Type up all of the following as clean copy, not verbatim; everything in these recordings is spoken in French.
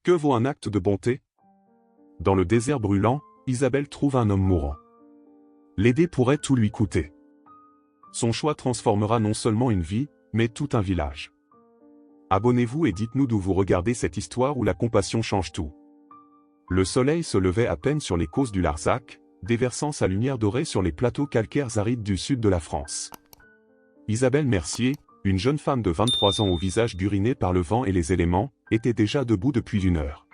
Que vaut un acte de bonté? Dans le désert brûlant, Isabelle trouve un homme mourant. L'aider pourrait tout lui coûter. Son choix transformera non seulement une vie, mais tout un village. Abonnez-vous et dites-nous d'où vous regardez cette histoire où la compassion change tout. Le soleil se levait à peine sur les causses du Larzac, déversant sa lumière dorée sur les plateaux calcaires arides du sud de la France. Isabelle Mercier, une jeune femme de 23 ans au visage buriné par le vent et les éléments, était déjà debout depuis 1 heure.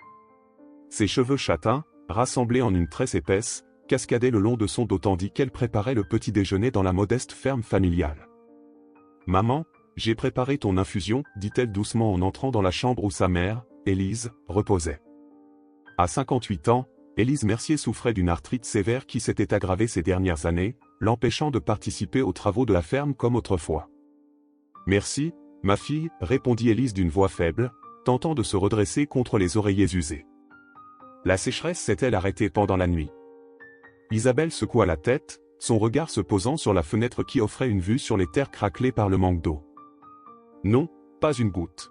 Ses cheveux châtains, rassemblés en une tresse épaisse, cascadaient le long de son dos tandis qu'elle préparait le petit déjeuner dans la modeste ferme familiale. « Maman, j'ai préparé ton infusion, dit-elle doucement en entrant dans la chambre où sa mère, Élise, reposait. À 58 ans, Élise Mercier souffrait d'une arthrite sévère qui s'était aggravée ces dernières années, l'empêchant de participer aux travaux de la ferme comme autrefois. « Merci, ma fille, répondit Élise d'une voix faible, tentant de se redresser contre les oreillers usés. La sécheresse s'est-elle arrêtée pendant la nuit? Isabelle secoua la tête, son regard se posant sur la fenêtre qui offrait une vue sur les terres craquelées par le manque d'eau. Non, pas une goutte.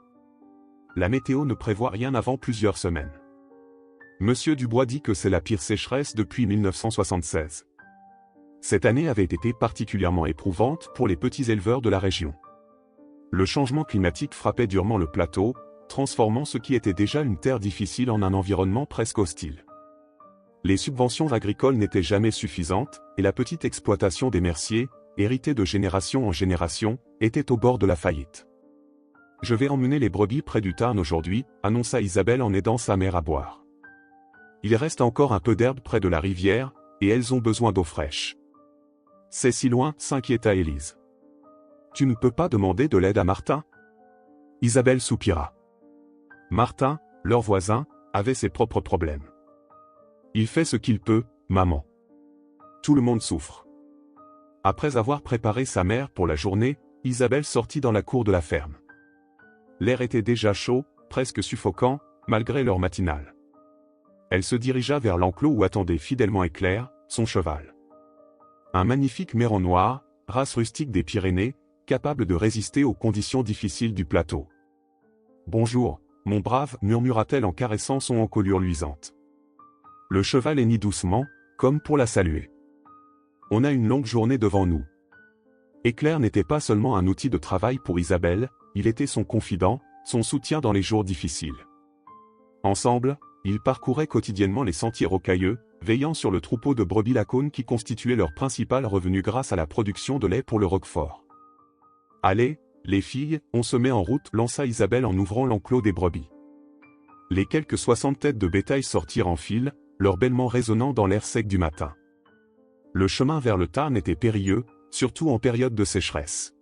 La météo ne prévoit rien avant plusieurs semaines. Monsieur Dubois dit que c'est la pire sécheresse depuis 1976. Cette année avait été particulièrement éprouvante pour les petits éleveurs de la région. Le changement climatique frappait durement le plateau, transformant ce qui était déjà une terre difficile en un environnement presque hostile. Les subventions agricoles n'étaient jamais suffisantes, et la petite exploitation des Merciers, héritée de génération en génération, était au bord de la faillite. « Je vais emmener les brebis près du Tarn aujourd'hui, annonça Isabelle en aidant sa mère à boire. Il reste encore un peu d'herbe près de la rivière, et elles ont besoin d'eau fraîche. C'est si loin, s'inquiéta Élise. Tu ne peux pas demander de l'aide à Martin? Isabelle soupira. Martin, leur voisin, avait ses propres problèmes. Il fait ce qu'il peut, maman. Tout le monde souffre. Après avoir préparé sa mère pour la journée, Isabelle sortit dans la cour de la ferme. L'air était déjà chaud, presque suffocant, malgré l'heure matinale. Elle se dirigea vers l'enclos où attendait fidèlement Éclair, son cheval. Un magnifique méron noir, race rustique des Pyrénées, capable de résister aux conditions difficiles du plateau. « Bonjour, mon brave, murmura-t-elle en caressant son encolure luisante. Le cheval hennit doucement, comme pour la saluer. On a une longue journée devant nous. Éclair n'était pas seulement un outil de travail pour Isabelle, il était son confident, son soutien dans les jours difficiles. Ensemble, ils parcouraient quotidiennement les sentiers rocailleux, veillant sur le troupeau de brebis lacones qui constituait leur principal revenu grâce à la production de lait pour le Roquefort. « Allez, les filles, on se met en route, lança Isabelle en ouvrant l'enclos des brebis. Les quelques 60 têtes de bétail sortirent en file, leur bêlement résonnant dans l'air sec du matin. Le chemin vers le Tarn était périlleux, surtout en période de sécheresse.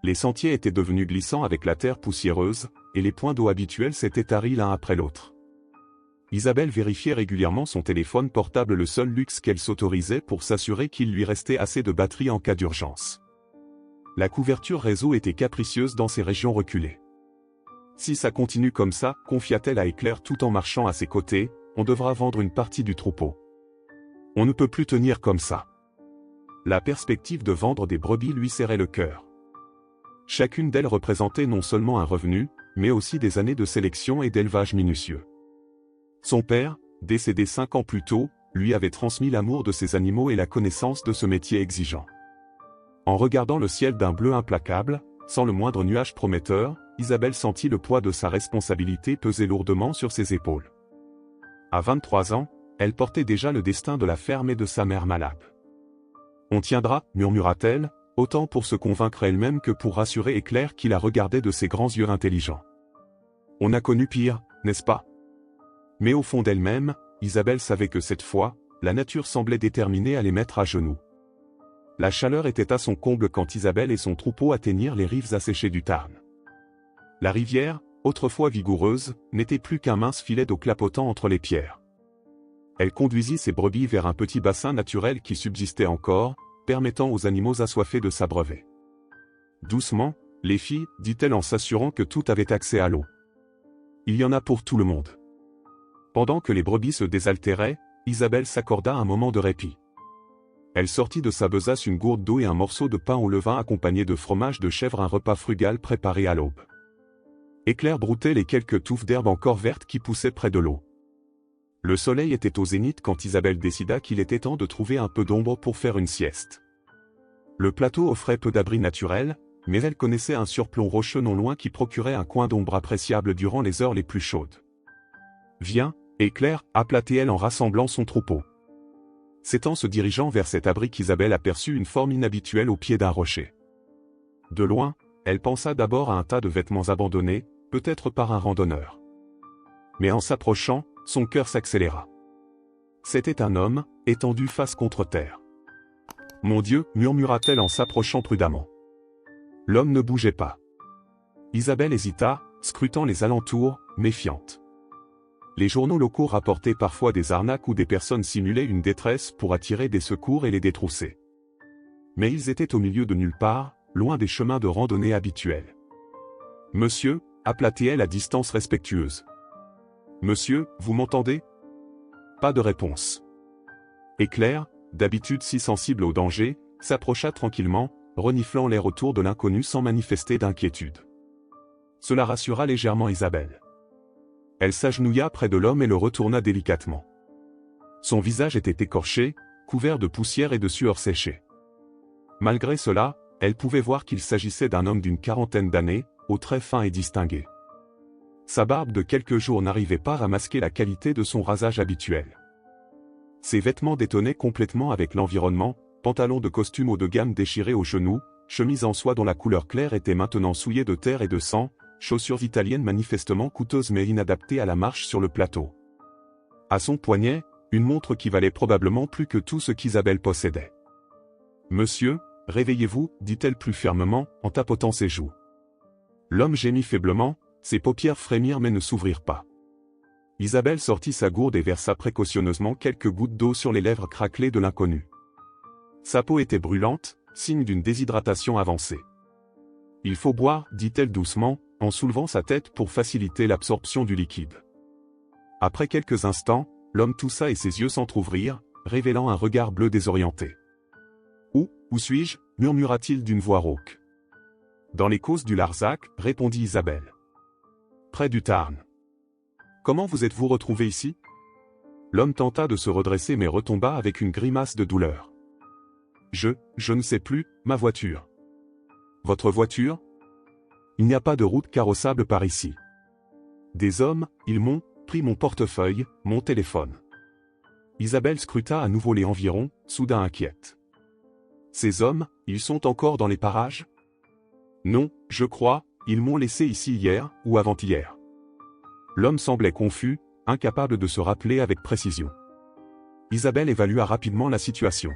Les sentiers étaient devenus glissants avec la terre poussiéreuse, et les points d'eau habituels s'étaient taris l'un après l'autre. Isabelle vérifiait régulièrement son téléphone portable, le seul luxe qu'elle s'autorisait pour s'assurer qu'il lui restait assez de batterie en cas d'urgence. La couverture réseau était capricieuse dans ces régions reculées. Si ça continue comme ça, confia-t-elle à Éclair tout en marchant à ses côtés, on devra vendre une partie du troupeau. On ne peut plus tenir comme ça. La perspective de vendre des brebis lui serrait le cœur. Chacune d'elles représentait non seulement un revenu, mais aussi des années de sélection et d'élevage minutieux. Son père, décédé 5 ans plus tôt, lui avait transmis l'amour de ces animaux et la connaissance de ce métier exigeant. En regardant le ciel d'un bleu implacable, sans le moindre nuage prometteur, Isabelle sentit le poids de sa responsabilité peser lourdement sur ses épaules. À 23 ans, elle portait déjà le destin de la ferme et de sa mère malade. « On tiendra, murmura-t-elle, autant pour se convaincre elle-même que pour rassurer Éclair qui la regardait de ses grands yeux intelligents. On a connu pire, n'est-ce pas? Mais au fond d'elle-même, Isabelle savait que cette fois, la nature semblait déterminée à les mettre à genoux. La chaleur était à son comble quand Isabelle et son troupeau atteignirent les rives asséchées du Tarn. La rivière, autrefois vigoureuse, n'était plus qu'un mince filet d'eau clapotant entre les pierres. Elle conduisit ses brebis vers un petit bassin naturel qui subsistait encore, permettant aux animaux assoiffés de s'abreuver. Doucement, les filles, dit-elle en s'assurant que tout avait accès à l'eau. Il y en a pour tout le monde. Pendant que les brebis se désaltéraient, Isabelle s'accorda un moment de répit. Elle sortit de sa besace une gourde d'eau et un morceau de pain au levain accompagné de fromage de chèvre, un repas frugal préparé à l'aube. Éclair broutait les quelques touffes d'herbe encore vertes qui poussaient près de l'eau. Le soleil était au zénith quand Isabelle décida qu'il était temps de trouver un peu d'ombre pour faire une sieste. Le plateau offrait peu d'abri naturel, mais elle connaissait un surplomb rocheux non loin qui procurait un coin d'ombre appréciable durant les heures les plus chaudes. « Viens, Éclair » appela-t-elle en rassemblant son troupeau. C'est en se dirigeant vers cet abri qu'Isabelle aperçut une forme inhabituelle au pied d'un rocher. De loin, elle pensa d'abord à un tas de vêtements abandonnés, peut-être par un randonneur. Mais en s'approchant, son cœur s'accéléra. C'était un homme, étendu face contre terre. « Mon Dieu » murmura-t-elle en s'approchant prudemment. L'homme ne bougeait pas. Isabelle hésita, scrutant les alentours, méfiante. Les journaux locaux rapportaient parfois des arnaques où des personnes simulaient une détresse pour attirer des secours et les détrousser. Mais ils étaient au milieu de nulle part, loin des chemins de randonnée habituels. « Monsieur » appela-t-elle à distance respectueuse. « Monsieur, vous m'entendez » Pas de réponse. Éclair, d'habitude si sensible au danger, s'approcha tranquillement, reniflant l'air autour de l'inconnu sans manifester d'inquiétude. Cela rassura légèrement Isabelle. Elle s'agenouilla près de l'homme et le retourna délicatement. Son visage était écorché, couvert de poussière et de sueur séchée. Malgré cela, elle pouvait voir qu'il s'agissait d'un homme d'une quarantaine d'années, aux traits fins et distingués. Sa barbe de quelques jours n'arrivait pas à masquer la qualité de son rasage habituel. Ses vêtements détonnaient complètement avec l'environnement, pantalon de costume haut de gamme déchiré aux genoux, chemise en soie dont la couleur claire était maintenant souillée de terre et de sang, chaussures italiennes manifestement coûteuses mais inadaptées à la marche sur le plateau. À son poignet, une montre qui valait probablement plus que tout ce qu'Isabelle possédait. « Monsieur, réveillez-vous » dit-elle plus fermement, en tapotant ses joues. L'homme gémit faiblement, ses paupières frémirent mais ne s'ouvrirent pas. Isabelle sortit sa gourde et versa précautionneusement quelques gouttes d'eau sur les lèvres craquelées de l'inconnu. Sa peau était brûlante, signe d'une déshydratation avancée. « Il faut boire » dit-elle doucement, en soulevant sa tête pour faciliter l'absorption du liquide. Après quelques instants, l'homme toussa et ses yeux s'entr'ouvrirent, révélant un regard bleu désorienté. « Où suis-je » murmura-t-il d'une voix rauque. « Dans les causses du Larzac » répondit Isabelle. « Près du Tarn. »« Comment vous êtes-vous retrouvé ici » L'homme tenta de se redresser mais retomba avec une grimace de douleur. « Je ne sais plus, ma voiture. »« Votre voiture » ? Il n'y a pas de route carrossable par ici. Des hommes, ils m'ont pris mon portefeuille, mon téléphone. Isabelle scruta à nouveau les environs, soudain inquiète. Ces hommes, ils sont encore dans les parages ? Non, je crois, ils m'ont laissé ici hier, ou avant-hier. L'homme semblait confus, incapable de se rappeler avec précision. Isabelle évalua rapidement la situation.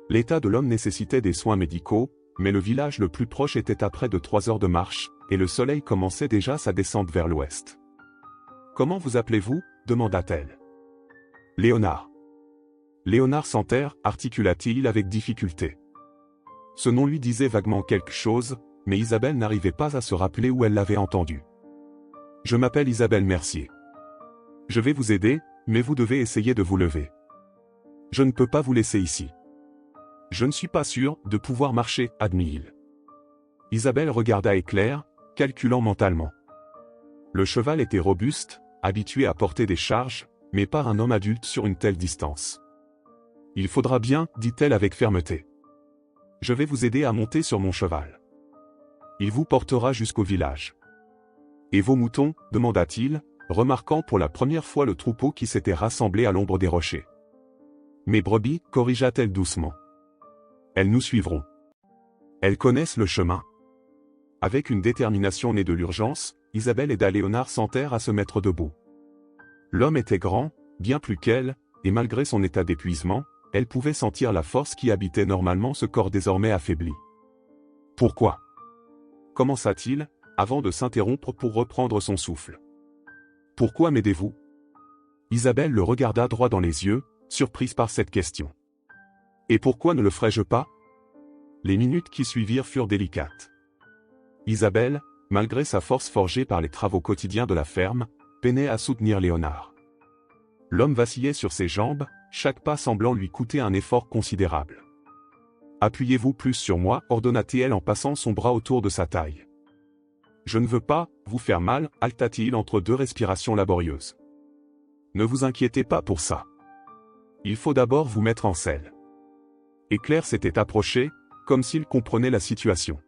L'état de l'homme nécessitait des soins médicaux, mais le village le plus proche était à près de 3 heures de marche, et le soleil commençait déjà sa descente vers l'ouest. « Comment vous appelez-vous » demanda-t-elle. « Léonard. »« Léonard Santerre » articula-t-il avec difficulté. Ce nom lui disait vaguement quelque chose, mais Isabelle n'arrivait pas à se rappeler où elle l'avait entendu. « Je m'appelle Isabelle Mercier. Je vais vous aider, mais vous devez essayer de vous lever. Je ne peux pas vous laisser ici. Je ne suis pas sûr de pouvoir marcher, admit-il. » Isabelle regarda Éclair, calculant mentalement. Le cheval était robuste, habitué à porter des charges, mais pas un homme adulte sur une telle distance. « Il faudra bien, dit-elle avec fermeté. Je vais vous aider à monter sur mon cheval. Il vous portera jusqu'au village. »« Et vos moutons » demanda-t-il, remarquant pour la première fois le troupeau qui s'était rassemblé à l'ombre des rochers. « Mes brebis » corrigea-t-elle doucement. « Elles nous suivront. Elles connaissent le chemin. » Avec une détermination née de l'urgence, Isabelle aida Léonard Santerre à se mettre debout. L'homme était grand, bien plus qu'elle, et malgré son état d'épuisement, elle pouvait sentir la force qui habitait normalement ce corps désormais affaibli. « Pourquoi » commença-t-il, avant de s'interrompre pour reprendre son souffle. « Pourquoi m'aidez-vous » Isabelle le regarda droit dans les yeux, surprise par cette question. « Et pourquoi ne le ferais-je pas » Les minutes qui suivirent furent délicates. Isabelle, malgré sa force forgée par les travaux quotidiens de la ferme, peinait à soutenir Léonard. L'homme vacillait sur ses jambes, chaque pas semblant lui coûter un effort considérable. « Appuyez-vous plus sur moi » ordonna-t-elle en passant son bras autour de sa taille. Je ne veux pas vous faire mal, halta-t-il entre deux respirations laborieuses. Ne vous inquiétez pas pour ça. Il faut d'abord vous mettre en selle. Et Claire s'était approchée, comme s'il comprenait la situation.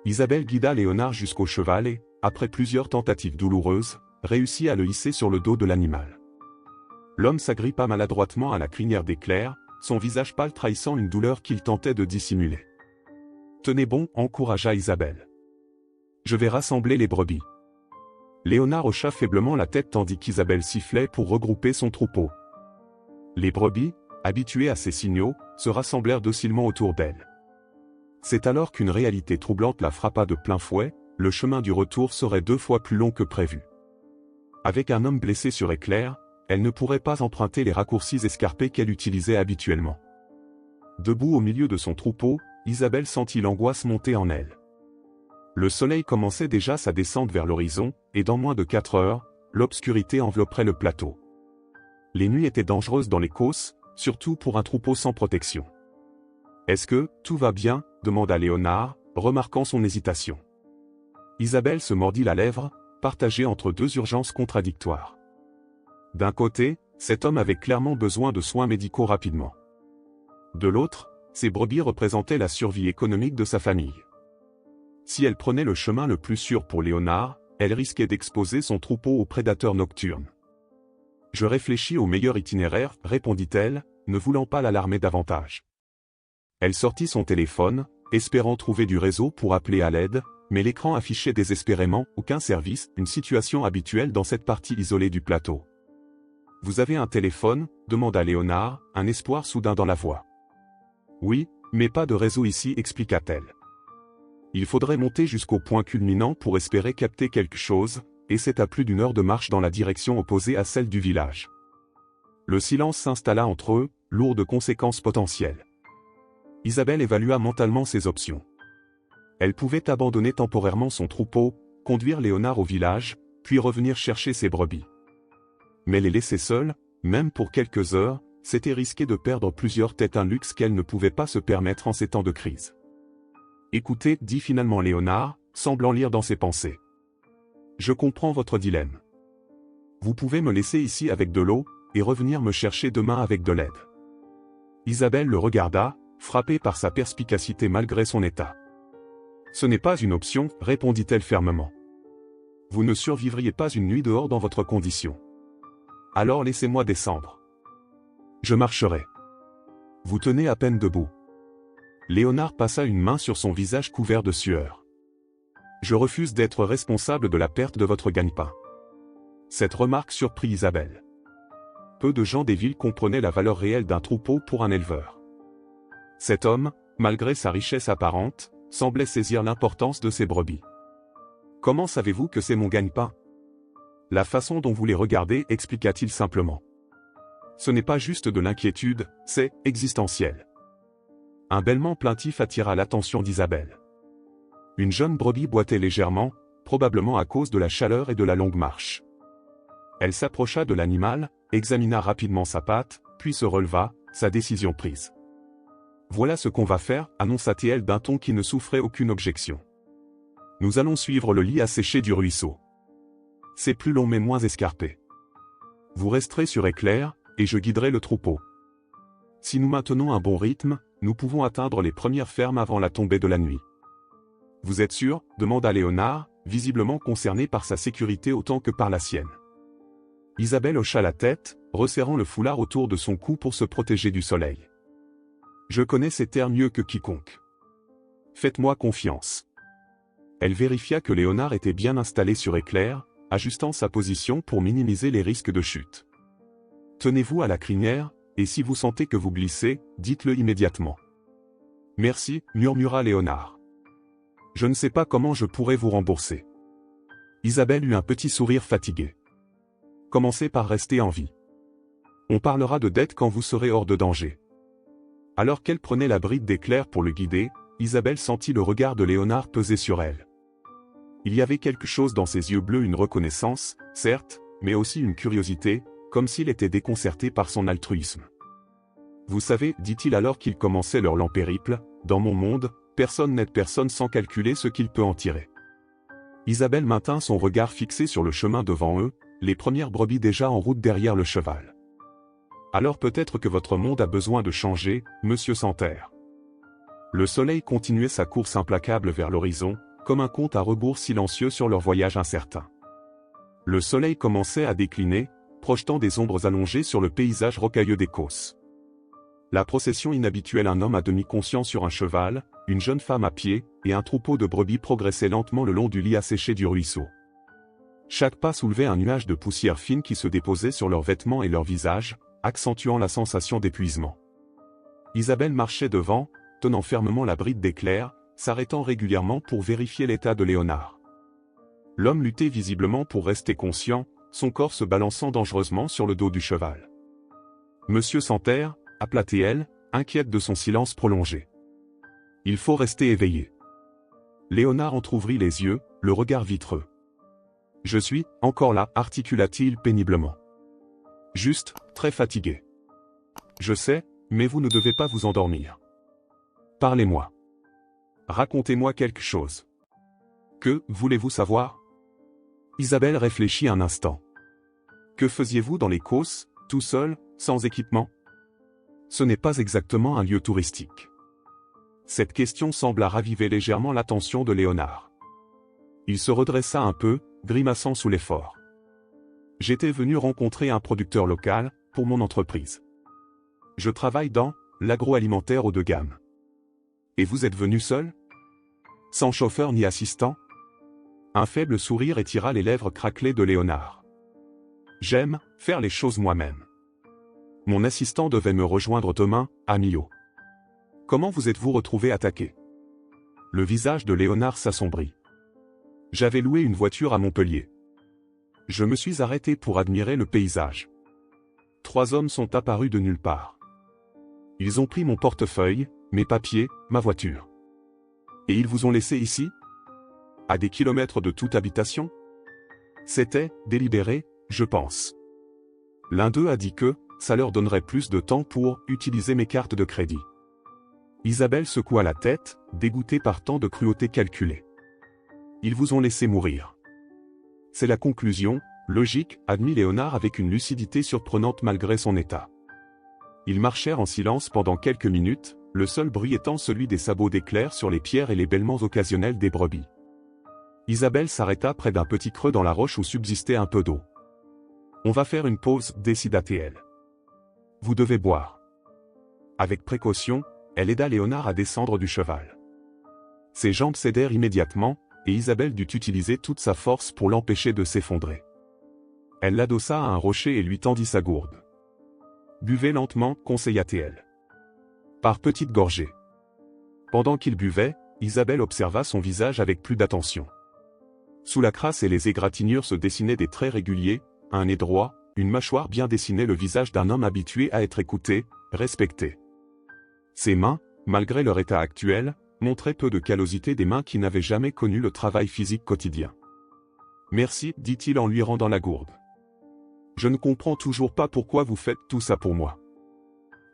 Isabelle guida Léonard jusqu'au cheval et, après plusieurs tentatives douloureuses, réussit à le hisser sur le dos de l'animal. L'homme s'agrippa maladroitement à la crinière d'Éclair, son visage pâle trahissant une douleur qu'il tentait de dissimuler. « Tenez bon », encouragea Isabelle. « Je vais rassembler les brebis. » Léonard hocha faiblement la tête tandis qu'Isabelle sifflait pour regrouper son troupeau. Les brebis, habituées à ces signaux, se rassemblèrent docilement autour d'elle. C'est alors qu'une réalité troublante la frappa de plein fouet, le chemin du retour serait 2 fois plus long que prévu. Avec un homme blessé sur Éclair, elle ne pourrait pas emprunter les raccourcis escarpés qu'elle utilisait habituellement. Debout au milieu de son troupeau, Isabelle sentit l'angoisse monter en elle. Le soleil commençait déjà sa descente vers l'horizon, et dans moins de 4 heures, l'obscurité envelopperait le plateau. Les nuits étaient dangereuses dans les causses, surtout pour un troupeau sans protection. « Est-ce que tout va bien ?» demanda Léonard, remarquant son hésitation. Isabelle se mordit la lèvre, partagée entre 2 urgences contradictoires. D'un côté, cet homme avait clairement besoin de soins médicaux rapidement. De l'autre, ses brebis représentaient la survie économique de sa famille. Si elle prenait le chemin le plus sûr pour Léonard, elle risquait d'exposer son troupeau aux prédateurs nocturnes. « Je réfléchis au meilleur itinéraire », répondit-elle, ne voulant pas l'alarmer davantage. Elle sortit son téléphone, espérant trouver du réseau pour appeler à l'aide, mais l'écran affichait désespérément « aucun service », une situation habituelle dans cette partie isolée du plateau. « Vous avez un téléphone ?» demanda Léonard, un espoir soudain dans la voix. « Oui, mais pas de réseau ici », expliqua-t-elle. « Il faudrait monter jusqu'au point culminant pour espérer capter quelque chose, et c'est à plus d'1 heure de marche dans la direction opposée à celle du village. » Le silence s'installa entre eux, lourd de conséquences potentielles. Isabelle évalua mentalement ses options. Elle pouvait abandonner temporairement son troupeau, conduire Léonard au village, puis revenir chercher ses brebis. Mais les laisser seuls, même pour quelques heures, c'était risquer de perdre plusieurs têtes, un luxe qu'elle ne pouvait pas se permettre en ces temps de crise. « Écoutez, dit finalement Léonard, semblant lire dans ses pensées. Je comprends votre dilemme. Vous pouvez me laisser ici avec de l'eau, et revenir me chercher demain avec de l'aide. » Isabelle le regarda, frappée par sa perspicacité malgré son état. « Ce n'est pas une option, répondit-elle fermement. Vous ne survivriez pas une nuit dehors dans votre condition. Alors laissez-moi descendre. Je marcherai. Vous tenez à peine debout. » Léonard passa une main sur son visage couvert de sueur. « Je refuse d'être responsable de la perte de votre gagne-pain. » Cette remarque surprit Isabelle. Peu de gens des villes comprenaient la valeur réelle d'un troupeau pour un éleveur. Cet homme, malgré sa richesse apparente, semblait saisir l'importance de ses brebis. « Comment savez-vous que c'est mon gagne-pain ? » La façon dont vous les regardez, expliqua-t-il simplement. Ce n'est pas juste de l'inquiétude, c'est existentiel. Un bêlement plaintif attira l'attention d'Isabelle. Une jeune brebis boitait légèrement, probablement à cause de la chaleur et de la longue marche. Elle s'approcha de l'animal, examina rapidement sa patte, puis se releva, sa décision prise. « Voilà ce qu'on va faire », annonça-t-elle d'un ton qui ne souffrait aucune objection. « Nous allons suivre le lit asséché du ruisseau. C'est plus long mais moins escarpé. Vous resterez sur Éclair, et je guiderai le troupeau. Si nous maintenons un bon rythme, nous pouvons atteindre les premières fermes avant la tombée de la nuit. » « Vous êtes sûr ?» demanda Léonard, visiblement concerné par sa sécurité autant que par la sienne. Isabelle hocha la tête, resserrant le foulard autour de son cou pour se protéger du soleil. « Je connais ces terres mieux que quiconque. Faites-moi confiance. » Elle vérifia que Léonard était bien installé sur Éclair, ajustant sa position pour minimiser les risques de chute. « Tenez-vous à la crinière, et si vous sentez que vous glissez, dites-le immédiatement. »« Merci » murmura Léonard. « Je ne sais pas comment je pourrais vous rembourser. » Isabelle eut un petit sourire fatigué. « Commencez par rester en vie. On parlera de dette quand vous serez hors de danger. » Alors qu'elle prenait la bride d'Éclair pour le guider, Isabelle sentit le regard de Léonard peser sur elle. Il y avait quelque chose dans ses yeux bleus, une reconnaissance, certes, mais aussi une curiosité, comme s'il était déconcerté par son altruisme. « Vous savez, dit-il alors qu'ils commençaient leur lent périple, dans mon monde, personne n'aide personne sans calculer ce qu'il peut en tirer. » Isabelle maintint son regard fixé sur le chemin devant eux, les premières brebis déjà en route derrière le cheval. Alors peut-être que votre monde a besoin de changer, monsieur Santerre. Le soleil continuait sa course implacable vers l'horizon, comme un compte à rebours silencieux sur leur voyage incertain. Le soleil commençait à décliner, projetant des ombres allongées sur le paysage rocailleux des Causses. La procession inhabituelle, un homme à demi conscient sur un cheval, une jeune femme à pied, et un troupeau de brebis progressaient lentement le long du lit asséché du ruisseau. Chaque pas soulevait un nuage de poussière fine qui se déposait sur leurs vêtements et leurs visages, accentuant la sensation d'épuisement. Isabelle marchait devant, tenant fermement la bride d'éclair, s'arrêtant régulièrement pour vérifier l'état de Léonard. L'homme luttait visiblement pour rester conscient, son corps se balançant dangereusement sur le dos du cheval. « Monsieur Santerre » appela-t-elle, inquiète de son silence prolongé. « Il faut rester éveillé. » Léonard entr'ouvrit les yeux, le regard vitreux. « Je suis encore là » articula-t-il péniblement. « Juste, très fatigué. »« Je sais, mais vous ne devez pas vous endormir. Parlez-moi. Racontez-moi quelque chose. Que voulez-vous savoir ?» Isabelle réfléchit un instant. « Que faisiez-vous dans les Causses, tout seul, sans équipement ? Ce n'est pas exactement un lieu touristique. » Cette question sembla raviver légèrement l'attention de Léonard. Il se redressa un peu, grimaçant sous l'effort. « J'étais venu rencontrer un producteur local, pour mon entreprise. Je travaille dans l'agroalimentaire haut de gamme. » « Et vous êtes venu seul ? Sans chauffeur ni assistant ?» Un faible sourire étira les lèvres craquelées de Léonard. « J'aime faire les choses moi-même. Mon assistant devait me rejoindre demain, à Millau. Comment vous êtes-vous retrouvé attaqué ?» Le visage de Léonard s'assombrit. « J'avais loué une voiture à Montpellier. Je me suis arrêté pour admirer le paysage. 3 hommes sont apparus de nulle part. Ils ont pris mon portefeuille, mes papiers, ma voiture. Et ils vous ont laissé ici ? À des kilomètres de toute habitation ? C'était délibéré, je pense. L'un d'eux a dit que ça leur donnerait plus de temps pour utiliser mes cartes de crédit. » Isabelle secoua la tête, dégoûtée par tant de cruauté calculée. « Ils vous ont laissé mourir. C'est la conclusion, logique, admit Léonard avec une lucidité surprenante malgré son état. Ils marchèrent en silence pendant quelques minutes, le seul bruit étant celui des sabots d'éclair sur les pierres et les bêlements occasionnels des brebis. Isabelle s'arrêta près d'un petit creux dans la roche où subsistait un peu d'eau. « On va faire une pause » décida-t-elle. « Vous devez boire. » Avec précaution, elle aida Léonard à descendre du cheval. Ses jambes cédèrent immédiatement, et Isabelle dut utiliser toute sa force pour l'empêcher de s'effondrer. Elle l'adossa à un rocher et lui tendit sa gourde. « Buvez lentement » conseilla-t-elle. Par petites gorgées. Pendant qu'il buvait, Isabelle observa son visage avec plus d'attention. Sous la crasse et les égratignures se dessinaient des traits réguliers, un nez droit, une mâchoire bien dessinée, le visage d'un homme habitué à être écouté, respecté. Ses mains, malgré leur état actuel, montraient peu de callosité, des mains qui n'avaient jamais connu le travail physique quotidien. « Merci » dit-il en lui rendant la gourde. « Je ne comprends toujours pas pourquoi vous faites tout ça pour moi. »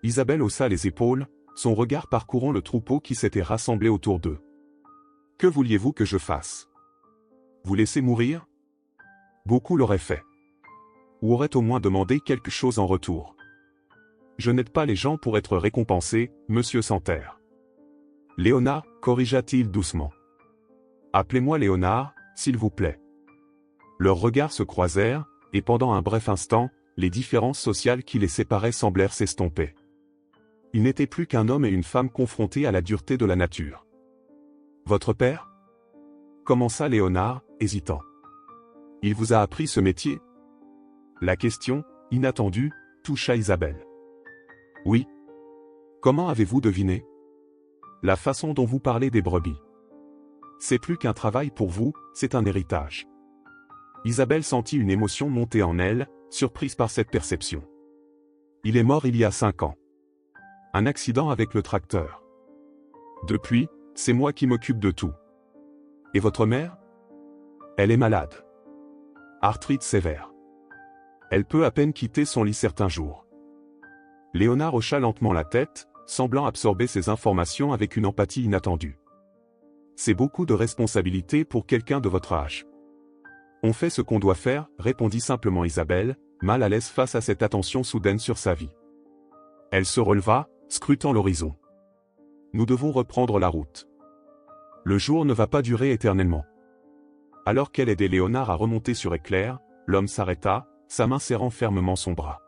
Isabelle haussa les épaules, son regard parcourant le troupeau qui s'était rassemblé autour d'eux. « Que vouliez-vous que je fasse ? Vous laisser mourir ? Beaucoup l'auraient fait. Ou auraient au moins demandé quelque chose en retour. Je n'aide pas les gens pour être récompensé, monsieur Santerre. » Léonard, corrigea-t-il doucement. « Appelez-moi Léonard, s'il vous plaît. » Leurs regards se croisèrent, et pendant un bref instant, les différences sociales qui les séparaient semblèrent s'estomper. Ils n'étaient plus qu'un homme et une femme confrontés à la dureté de la nature. « Votre père » commença Léonard, hésitant. « Il vous a appris ce métier ?» La question, inattendue, toucha Isabelle. « Oui. Comment avez-vous deviné ? La façon dont vous parlez des brebis. C'est plus qu'un travail pour vous, c'est un héritage. » Isabelle sentit une émotion monter en elle, surprise par cette perception. « Il est mort il y a 5 ans. Un accident avec le tracteur. Depuis, c'est moi qui m'occupe de tout. Et votre mère ? Elle est malade. Arthrite sévère. Elle peut à peine quitter son lit certains jours. » Léonard hocha lentement la tête, semblant absorber ces informations avec une empathie inattendue. « C'est beaucoup de responsabilité pour quelqu'un de votre âge. On fait ce qu'on doit faire, répondit simplement Isabelle, mal à l'aise face à cette attention soudaine sur sa vie. Elle se releva, scrutant l'horizon. Nous devons reprendre la route. Le jour ne va pas durer éternellement. Alors qu'elle aidait Léonard à remonter sur Éclair, l'homme s'arrêta, sa main serrant fermement son bras.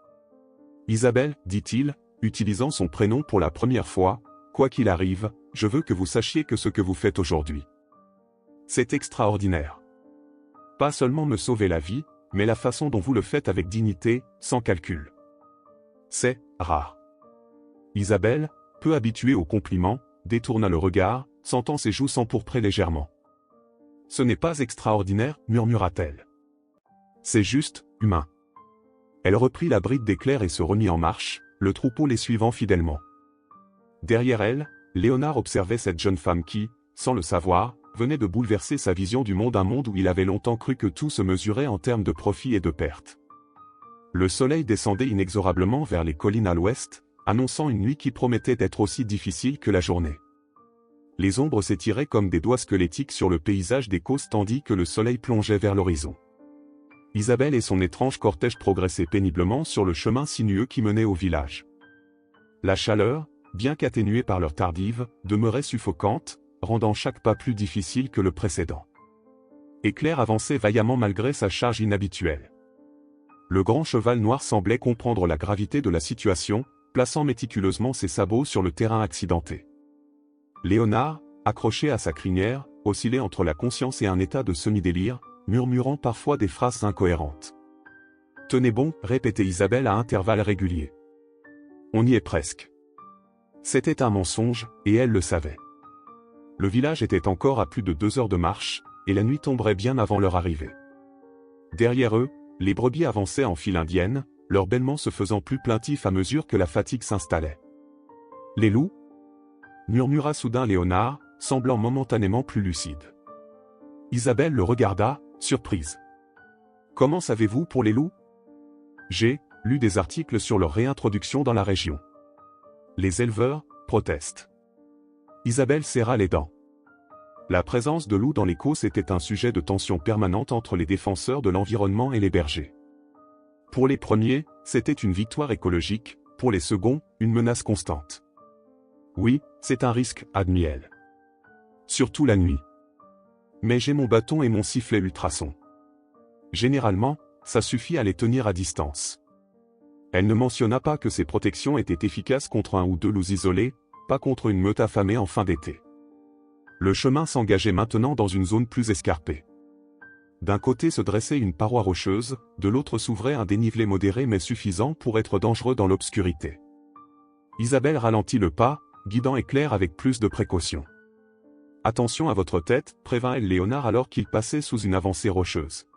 Isabelle, dit-il, utilisant son prénom pour la première fois, quoi qu'il arrive, je veux que vous sachiez que ce que vous faites aujourd'hui, c'est extraordinaire. Pas seulement me sauver la vie, mais la façon dont vous le faites avec dignité, sans calcul. C'est rare. Isabelle, peu habituée aux compliments, détourna le regard, sentant ses joues s'empourprer légèrement. Ce n'est pas extraordinaire, murmura-t-elle. C'est juste, humain. Elle reprit la bride d'Éclair et se remit en marche, le troupeau les suivant fidèlement. Derrière elle, Léonard observait cette jeune femme qui, sans le savoir, venait de bouleverser sa vision du monde, un monde où il avait longtemps cru que tout se mesurait en termes de profit et de pertes. Le soleil descendait inexorablement vers les collines à l'ouest, annonçant une nuit qui promettait d'être aussi difficile que la journée. Les ombres s'étiraient comme des doigts squelettiques sur le paysage des côtes tandis que le soleil plongeait vers l'horizon. Isabelle et son étrange cortège progressaient péniblement sur le chemin sinueux qui menait au village. La chaleur, bien qu'atténuée par l'heure tardive, demeurait suffocante, rendant chaque pas plus difficile que le précédent. Éclair avançait vaillamment malgré sa charge inhabituelle. Le grand cheval noir semblait comprendre la gravité de la situation, plaçant méticuleusement ses sabots sur le terrain accidenté. Léonard, accroché à sa crinière, oscillait entre la conscience et un état de semi-délire, murmurant parfois des phrases incohérentes. « Tenez bon », répétait Isabelle à intervalles réguliers. « On y est presque. » C'était un mensonge, et elle le savait. Le village était encore à plus de 2 heures de marche, et la nuit tomberait bien avant leur arrivée. Derrière eux, les brebis avançaient en file indienne, leur bêlement se faisant plus plaintif à mesure que la fatigue s'installait. « Les loups » murmura soudain Léonard, semblant momentanément plus lucide. Isabelle le regarda, surprise. « Comment savez-vous pour les loups ? J'ai lu des articles sur leur réintroduction dans la région. Les éleveurs protestent. » Isabelle serra les dents. La présence de loups dans les causses était un sujet de tension permanente entre les défenseurs de l'environnement et les bergers. Pour les premiers, c'était une victoire écologique, pour les seconds, une menace constante. Oui, c'est un risque, admit-elle. Surtout la nuit. Mais j'ai mon bâton et mon sifflet ultrason. Généralement, ça suffit à les tenir à distance. Elle ne mentionna pas que ces protections étaient efficaces contre 1 ou 2 loups isolés, pas contre une meute affamée en fin d'été. Le chemin s'engageait maintenant dans une zone plus escarpée. D'un côté se dressait une paroi rocheuse, de l'autre s'ouvrait un dénivelé modéré mais suffisant pour être dangereux dans l'obscurité. Isabelle ralentit le pas, guidant Éclair avec plus de précaution. « Attention à votre tête », prévint-elle Léonard alors qu'il passait sous une avancée rocheuse.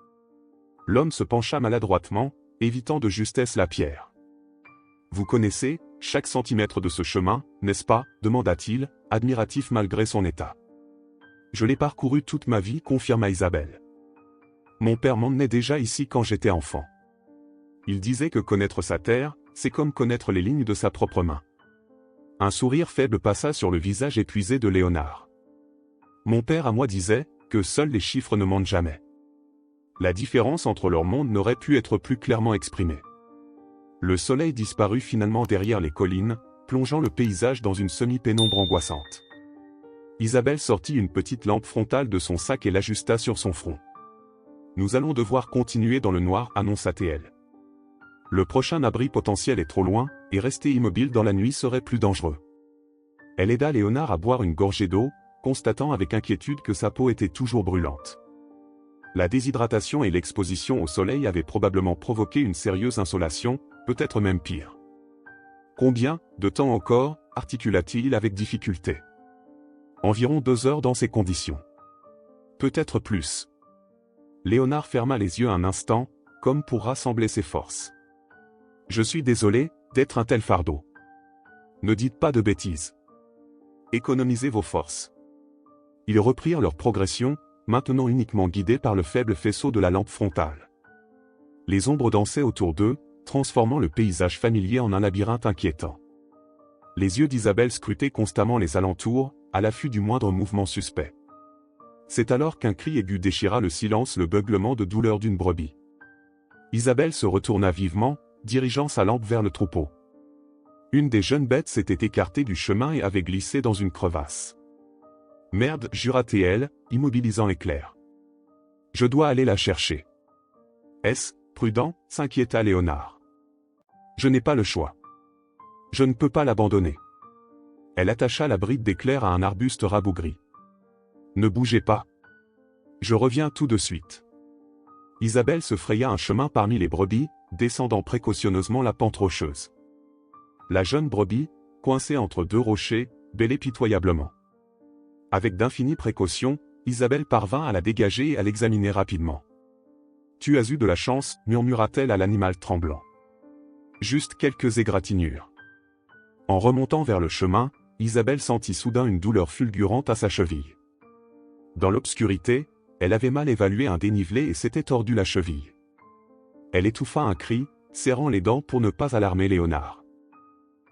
L'homme se pencha maladroitement, évitant de justesse la pierre. « Vous connaissez chaque centimètre de ce chemin, n'est-ce pas ?» demanda-t-il, admiratif malgré son état. « Je l'ai parcouru toute ma vie », confirma Isabelle. « Mon père m'emmenait déjà ici quand j'étais enfant. Il disait que connaître sa terre, c'est comme connaître les lignes de sa propre main. » Un sourire faible passa sur le visage épuisé de Léonard. « Mon père à moi disait que seuls les chiffres ne mentent jamais. » La différence entre leurs mondes n'aurait pu être plus clairement exprimée. Le soleil disparut finalement derrière les collines, plongeant le paysage dans une semi-pénombre angoissante. Isabelle sortit une petite lampe frontale de son sac et l'ajusta sur son front. « Nous allons devoir continuer dans le noir », annonça-t-elle. « Le prochain abri potentiel est trop loin, et rester immobile dans la nuit serait plus dangereux. » Elle aida Léonard à boire une gorgée d'eau, constatant avec inquiétude que sa peau était toujours brûlante. La déshydratation et l'exposition au soleil avaient probablement provoqué une sérieuse insolation, peut-être même pire. « Combien de temps encore ?» articula-t-il avec difficulté. « Environ 2 heures dans ces conditions. Peut-être plus. » Léonard ferma les yeux un instant, comme pour rassembler ses forces. « Je suis désolé d'être un tel fardeau. Ne dites pas de bêtises. Économisez vos forces. » Ils reprirent leur progression, maintenant uniquement guidés par le faible faisceau de la lampe frontale. Les ombres dansaient autour d'eux, transformant le paysage familier en un labyrinthe inquiétant. Les yeux d'Isabelle scrutaient constamment les alentours, à l'affût du moindre mouvement suspect. C'est alors qu'un cri aigu déchira le silence, le beuglement de douleur d'une brebis. Isabelle se retourna vivement, dirigeant sa lampe vers le troupeau. Une des jeunes bêtes s'était écartée du chemin et avait glissé dans une crevasse. « Merde » jura-t-elle, immobilisant Éclair. « Je dois aller la chercher. »« Est-ce prudent » s'inquiéta Léonard. « Je n'ai pas le choix. Je ne peux pas l'abandonner. » Elle attacha la bride d'Éclair à un arbuste rabougri. « Ne bougez pas. Je reviens tout de suite. » Isabelle se fraya un chemin parmi les brebis, descendant précautionneusement la pente rocheuse. La jeune brebis, coincée entre deux rochers, bêlait pitoyablement. Avec d'infinies précautions, Isabelle parvint à la dégager et à l'examiner rapidement. « Tu as eu de la chance » murmura-t-elle à l'animal tremblant. « Juste quelques égratignures. » En remontant vers le chemin, Isabelle sentit soudain une douleur fulgurante à sa cheville. Dans l'obscurité, elle avait mal évalué un dénivelé et s'était tordu la cheville. Elle étouffa un cri, serrant les dents pour ne pas alarmer Léonard.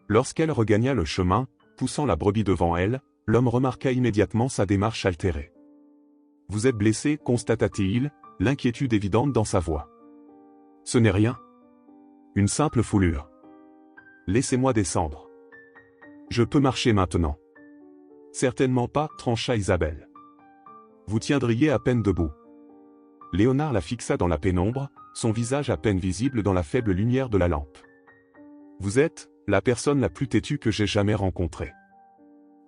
Lorsqu'elle regagna le chemin, poussant la brebis devant elle, l'homme remarqua immédiatement sa démarche altérée. « Vous êtes blessé » constata-t-il, l'inquiétude évidente dans sa voix. « Ce n'est rien. Une simple foulure. Laissez-moi descendre. Je peux marcher maintenant. »« Certainement pas » trancha Isabelle. « Vous tiendriez à peine debout. » Léonard la fixa dans la pénombre, son visage à peine visible dans la faible lumière de la lampe. « Vous êtes la personne la plus têtue que j'ai jamais rencontrée. »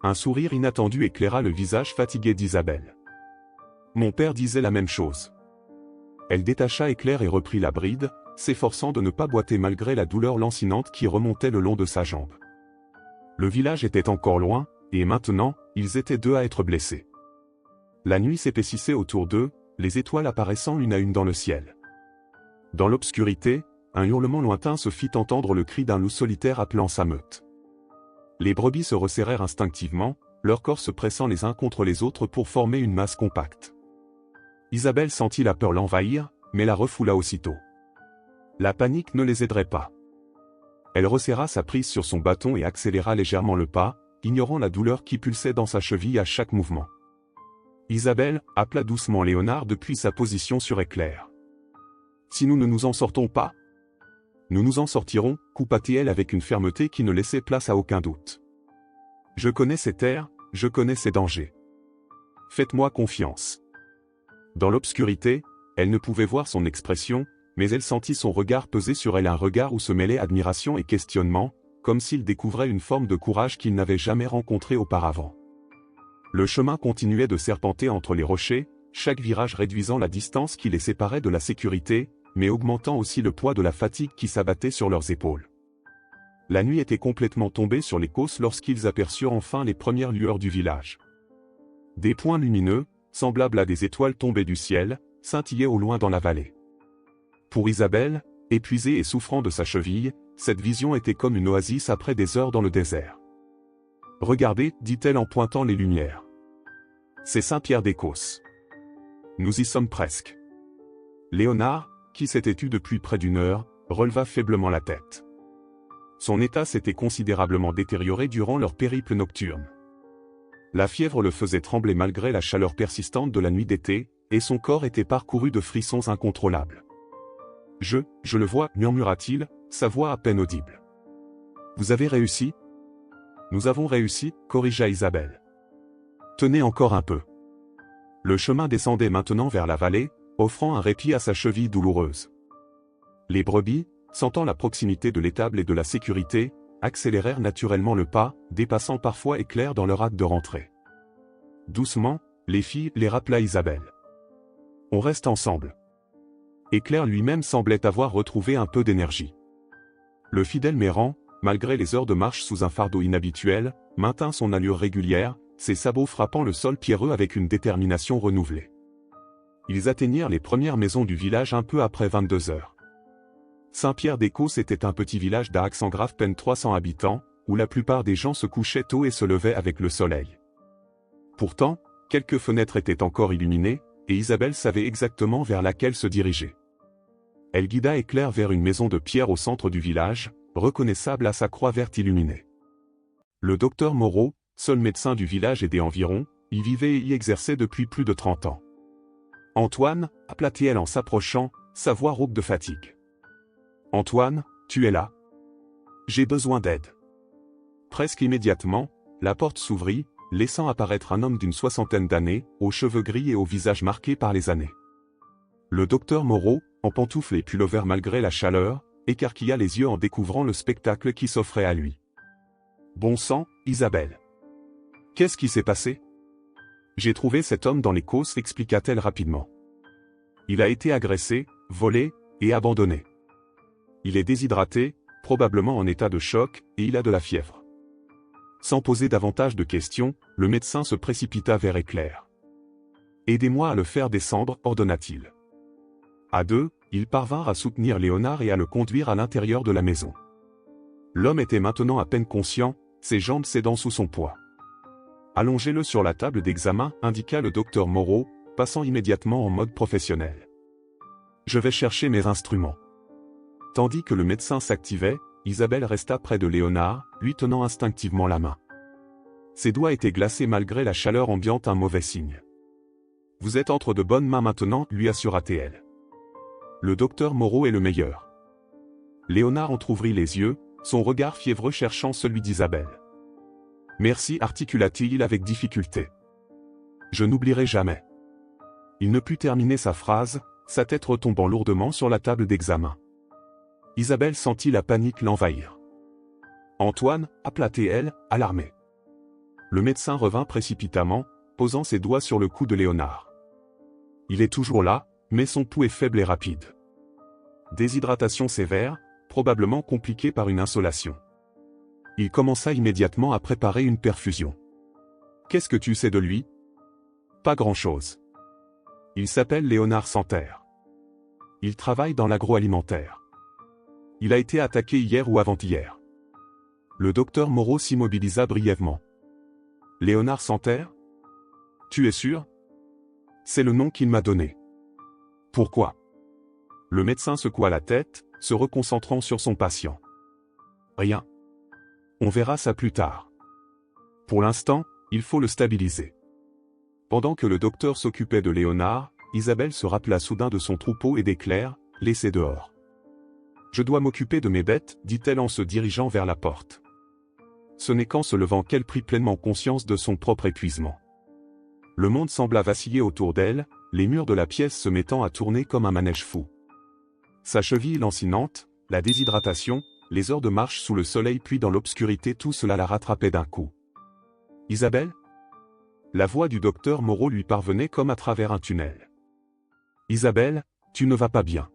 Un sourire inattendu éclaira le visage fatigué d'Isabelle. « Mon père disait la même chose. » Elle détacha Éclair et reprit la bride, s'efforçant de ne pas boiter malgré la douleur lancinante qui remontait le long de sa jambe. Le village était encore loin, et maintenant, ils étaient deux à être blessés. La nuit s'épaississait autour d'eux, les étoiles apparaissant une à une dans le ciel. Dans l'obscurité, un hurlement lointain se fit entendre, le cri d'un loup solitaire appelant sa meute. Les brebis se resserrèrent instinctivement, leurs corps se pressant les uns contre les autres pour former une masse compacte. Isabelle sentit la peur l'envahir, mais la refoula aussitôt. La panique ne les aiderait pas. Elle resserra sa prise sur son bâton et accéléra légèrement le pas, ignorant la douleur qui pulsait dans sa cheville à chaque mouvement. Isabelle appela doucement Léonard depuis sa position sur Éclair. « Si nous ne nous en sortons pas, nous nous en sortirons » coupa-t-elle avec une fermeté qui ne laissait place à aucun doute. « Je connais ces terres, je connais ces dangers. Faites-moi confiance. » Dans l'obscurité, elle ne pouvait voir son expression, mais elle sentit son regard peser sur elle, un regard où se mêlaient admiration et questionnement, comme s'il découvrait une forme de courage qu'il n'avait jamais rencontrée auparavant. Le chemin continuait de serpenter entre les rochers, chaque virage réduisant la distance qui les séparait de la sécurité, mais augmentant aussi le poids de la fatigue qui s'abattait sur leurs épaules. La nuit était complètement tombée sur les causses lorsqu'ils aperçurent enfin les premières lueurs du village. Des points lumineux, semblables à des étoiles tombées du ciel, scintillaient au loin dans la vallée. Pour Isabelle, épuisée et souffrant de sa cheville, cette vision était comme une oasis après des heures dans le désert. « Regardez » dit-elle en pointant les lumières. « C'est Saint-Pierre-des-Causses. Nous y sommes presque. » Léonard, qui s'était tu depuis près d'une heure, releva faiblement la tête. Son état s'était considérablement détérioré durant leur périple nocturne. La fièvre le faisait trembler malgré la chaleur persistante de la nuit d'été, et son corps était parcouru de frissons incontrôlables. « Je le vois » murmura-t-il, sa voix à peine audible. « Vous avez réussi ?»« Nous avons réussi » corrigea Isabelle. « Tenez encore un peu. » Le chemin descendait maintenant vers la vallée, offrant un répit à sa cheville douloureuse. Les brebis, sentant la proximité de l'étable et de la sécurité, accélérèrent naturellement le pas, dépassant parfois Éclair dans leur acte de rentrée. Doucement, les filles les rappela Isabelle. « On reste ensemble. » Éclair lui-même semblait avoir retrouvé un peu d'énergie. Le fidèle Méran, malgré les heures de marche sous un fardeau inhabituel, maintint son allure régulière, ses sabots frappant le sol pierreux avec une détermination renouvelée. Ils atteignirent les premières maisons du village un peu après 22 heures. Saint-Pierre-des-Causses était un petit village d'Aix-en-Grave, peine 300 habitants, où la plupart des gens se couchaient tôt et se levaient avec le soleil. Pourtant, quelques fenêtres étaient encore illuminées, et Isabelle savait exactement vers laquelle se diriger. Elle guida Éclair vers une maison de pierre au centre du village, reconnaissable à sa croix verte illuminée. Le docteur Moreau, seul médecin du village et des environs, y vivait et y exerçait depuis plus de 30 ans. Antoine, aplatit-elle en s'approchant, sa voix rauque de fatigue. Antoine, tu es là? J'ai besoin d'aide. Presque immédiatement, la porte s'ouvrit, laissant apparaître un homme d'une 60aine d'années, aux cheveux gris et au visage marqué par les années. Le docteur Moreau, en pantoufles et pullover malgré la chaleur, écarquilla les yeux en découvrant le spectacle qui s'offrait à lui. Bon sang, Isabelle. Qu'est-ce qui s'est passé? J'ai trouvé cet homme dans les causses, expliqua-t-elle rapidement. Il a été agressé, volé, et abandonné. Il est déshydraté, probablement en état de choc, et il a de la fièvre. Sans poser davantage de questions, le médecin se précipita vers Éclair. Aidez-moi à le faire descendre, ordonna-t-il. À deux, ils parvinrent à soutenir Léonard et à le conduire à l'intérieur de la maison. L'homme était maintenant à peine conscient, ses jambes cédant sous son poids. Allongez-le sur la table d'examen, indiqua le docteur Moreau, passant immédiatement en mode professionnel. Je vais chercher mes instruments. Tandis que le médecin s'activait, Isabelle resta près de Léonard, lui tenant instinctivement la main. Ses doigts étaient glacés malgré la chaleur ambiante, un mauvais signe. Vous êtes entre de bonnes mains maintenant, lui assura-t-elle. Le docteur Moreau est le meilleur. Léonard entr'ouvrit les yeux, son regard fiévreux cherchant celui d'Isabelle. Merci, articula-t-il avec difficulté. Je n'oublierai jamais. Il ne put terminer sa phrase, sa tête retombant lourdement sur la table d'examen. Isabelle sentit la panique l'envahir. Antoine, appela-t-elle, alarmée. Le médecin revint précipitamment, posant ses doigts sur le cou de Léonard. Il est toujours là, mais son pouls est faible et rapide. Déshydratation sévère, probablement compliquée par une insolation. Il commença immédiatement à préparer une perfusion. Qu'est-ce que tu sais de lui? Pas grand-chose. Il s'appelle Léonard Santerre. Il travaille dans l'agroalimentaire. Il a été attaqué hier ou avant-hier. Le docteur Moreau s'immobilisa brièvement. Léonard Santerre? Tu es sûr? C'est le nom qu'il m'a donné. Pourquoi? Le médecin secoua la tête, se reconcentrant sur son patient. Rien. On verra ça plus tard. Pour l'instant, il faut le stabiliser. Pendant que le docteur s'occupait de Léonard, Isabelle se rappela soudain de son troupeau et d'Éclair, laissés dehors. Je dois m'occuper de mes bêtes, dit-elle en se dirigeant vers la porte. Ce n'est qu'en se levant qu'elle prit pleinement conscience de son propre épuisement. Le monde sembla vaciller autour d'elle, les murs de la pièce se mettant à tourner comme un manège fou. Sa cheville lancinante, la déshydratation, les heures de marche sous le soleil puis dans l'obscurité, tout cela la rattrapait d'un coup. Isabelle? La voix du docteur Moreau lui parvenait comme à travers un tunnel. Isabelle, tu ne vas pas bien.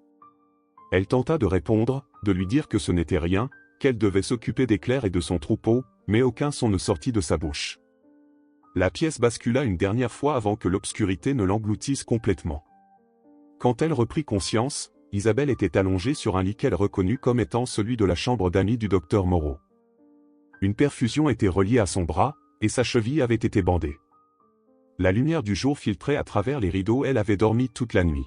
Elle tenta de répondre, de lui dire que ce n'était rien, qu'elle devait s'occuper d'Éclair et de son troupeau, mais aucun son ne sortit de sa bouche. La pièce bascula une dernière fois avant que l'obscurité ne l'engloutisse complètement. Quand elle reprit conscience, Isabelle était allongée sur un lit qu'elle reconnut comme étant celui de la chambre d'amis du docteur Moreau. Une perfusion était reliée à son bras, et sa cheville avait été bandée. La lumière du jour filtrait à travers les rideaux, elle avait dormi toute la nuit.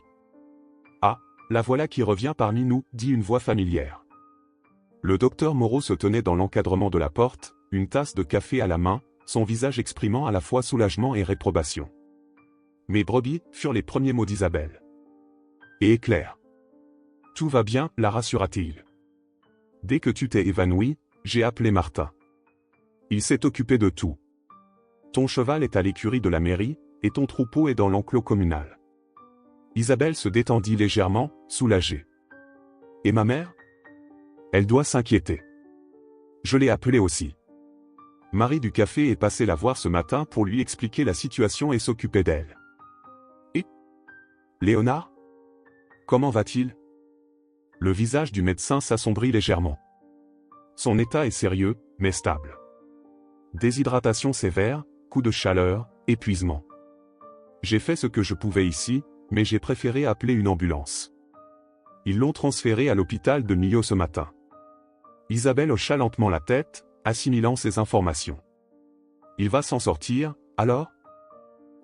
Ah, la voilà qui revient parmi nous, dit une voix familière. Le docteur Moreau se tenait dans l'encadrement de la porte, une tasse de café à la main, son visage exprimant à la fois soulagement et réprobation. Mes brebis, furent les premiers mots d'Isabelle. Et Éclair. Tout va bien, la rassura-t-il. Dès que tu t'es évanoui, j'ai appelé Martin. Il s'est occupé de tout. Ton cheval est à l'écurie de la mairie, et ton troupeau est dans l'enclos communal. Isabelle se détendit légèrement, soulagée. Et ma mère? Elle doit s'inquiéter. Je l'ai appelée aussi. Marie du café est passée la voir ce matin pour lui expliquer la situation et s'occuper d'elle. Et? Léonard? Comment va-t-il? Le visage du médecin s'assombrit légèrement. Son état est sérieux, mais stable. Déshydratation sévère, coup de chaleur, épuisement. J'ai fait ce que je pouvais ici, mais j'ai préféré appeler une ambulance. Ils l'ont transféré à l'hôpital de Millau ce matin. Isabelle hocha lentement la tête, assimilant ces informations. Il va s'en sortir, alors?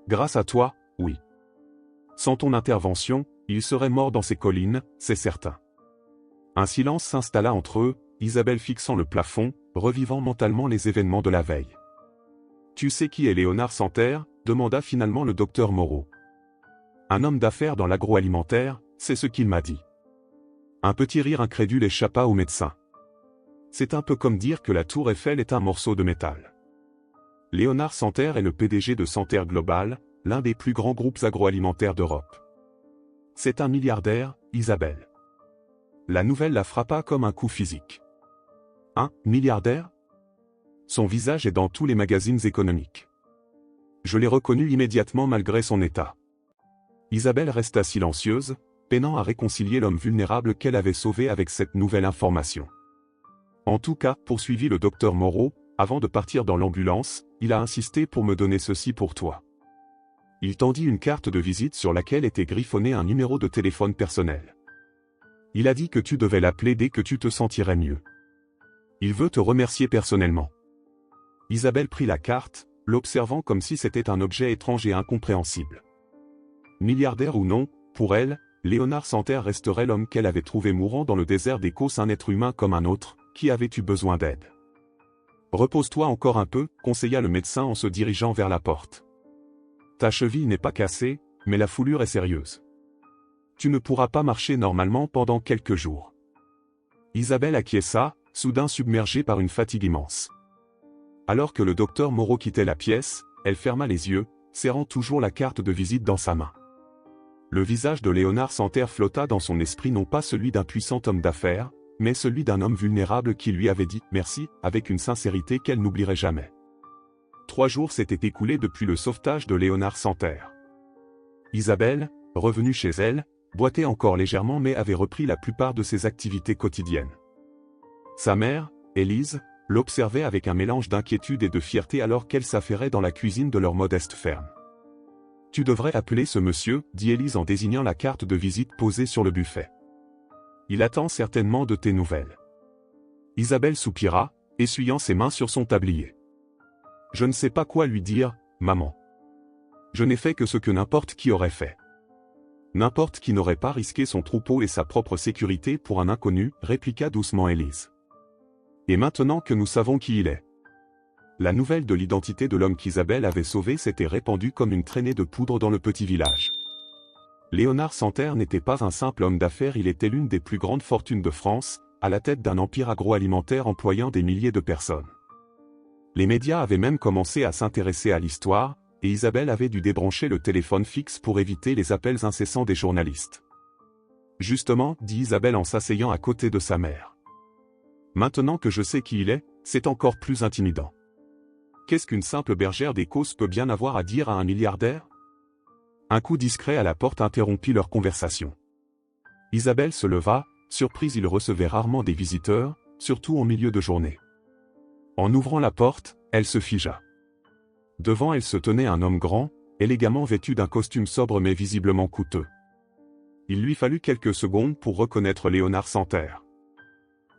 Grâce à toi, oui. Sans ton intervention, il serait mort dans ces collines, c'est certain. Un silence s'installa entre eux, Isabelle fixant le plafond, revivant mentalement les événements de la veille. Tu sais qui est Léonard Santerre? demanda finalement le docteur Moreau. Un homme d'affaires dans l'agroalimentaire, c'est ce qu'il m'a dit. Un petit rire incrédule échappa au médecin. C'est un peu comme dire que la tour Eiffel est un morceau de métal. Léonard Santerre est le PDG de Santerre Global, l'un des plus grands groupes agroalimentaires d'Europe. C'est un milliardaire, Isabelle. La nouvelle la frappa comme un coup physique. Un milliardaire? Son visage est dans tous les magazines économiques. Je l'ai reconnu immédiatement malgré son état. Isabelle resta silencieuse, peinant à réconcilier l'homme vulnérable qu'elle avait sauvé avec cette nouvelle information. En tout cas, poursuivit le docteur Moreau, avant de partir dans l'ambulance, il a insisté pour me donner ceci pour toi. Il tendit une carte de visite sur laquelle était griffonné un numéro de téléphone personnel. Il a dit que tu devais l'appeler dès que tu te sentirais mieux. Il veut te remercier personnellement. Isabelle prit la carte, l'observant comme si c'était un objet étrange et incompréhensible. Milliardaire ou non, pour elle, Léonard Santerre resterait l'homme qu'elle avait trouvé mourant dans le désert des Causses, un être humain comme un autre, qui avait eu besoin d'aide. Repose-toi encore un peu, conseilla le médecin en se dirigeant vers la porte. Ta cheville n'est pas cassée, mais la foulure est sérieuse. Tu ne pourras pas marcher normalement pendant quelques jours. Isabelle acquiesça, soudain submergée par une fatigue immense. Alors que le docteur Moreau quittait la pièce, elle ferma les yeux, serrant toujours la carte de visite dans sa main. Le visage de Léonard Santerre flotta dans son esprit, non pas celui d'un puissant homme d'affaires, mais celui d'un homme vulnérable qui lui avait dit « merci » avec une sincérité qu'elle n'oublierait jamais. 3 jours s'étaient écoulés depuis le sauvetage de Léonard Santerre. Isabelle, revenue chez elle, boitait encore légèrement mais avait repris la plupart de ses activités quotidiennes. Sa mère, Élise, l'observait avec un mélange d'inquiétude et de fierté alors qu'elle s'affairait dans la cuisine de leur modeste ferme. « Tu devrais appeler ce monsieur, » dit Élise en désignant la carte de visite posée sur le buffet. « Il attend certainement de tes nouvelles. » Isabelle soupira, essuyant ses mains sur son tablier. « Je ne sais pas quoi lui dire, maman. Je n'ai fait que ce que n'importe qui aurait fait. N'importe qui n'aurait pas risqué son troupeau et sa propre sécurité pour un inconnu, » répliqua doucement Élise. « Et maintenant que nous savons qui il est. » La nouvelle de l'identité de l'homme qu'Isabelle avait sauvé s'était répandue comme une traînée de poudre dans le petit village. Léonard Santerre n'était pas un simple homme d'affaires, il était l'une des plus grandes fortunes de France, à la tête d'un empire agroalimentaire employant des milliers de personnes. Les médias avaient même commencé à s'intéresser à l'histoire, et Isabelle avait dû débrancher le téléphone fixe pour éviter les appels incessants des journalistes. « Justement, » dit Isabelle en s'asseyant à côté de sa mère. « Maintenant que je sais qui il est, c'est encore plus intimidant. Qu'est-ce qu'une simple bergère des Causses peut bien avoir à dire à un milliardaire ?» Un coup discret à la porte interrompit leur conversation. Isabelle se leva, surprise, il recevait rarement des visiteurs, surtout en milieu de journée. En ouvrant la porte, elle se figea. Devant elle se tenait un homme grand, élégamment vêtu d'un costume sobre mais visiblement coûteux. Il lui fallut quelques secondes pour reconnaître Léonard Santerre.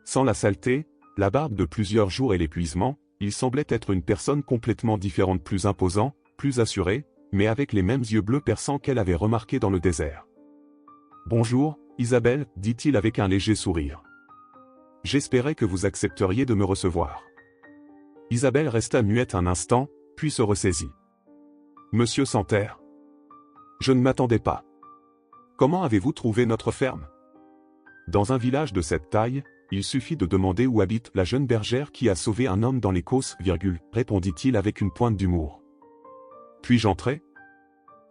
Sans la saleté, la barbe de plusieurs jours et l'épuisement, il semblait être une personne complètement différente, plus imposant, plus assuré, mais avec les mêmes yeux bleus perçants qu'elle avait remarqués dans le désert. « Bonjour, Isabelle, » dit-il avec un léger sourire. « J'espérais que vous accepteriez de me recevoir. » Isabelle resta muette un instant, puis se ressaisit. « Monsieur Santerre. Je ne m'attendais pas. Comment avez-vous trouvé notre ferme? Dans un village de cette taille, il suffit de demander où habite la jeune bergère qui a sauvé un homme dans les Causses, répondit-il avec une pointe d'humour. Puis-je entrer?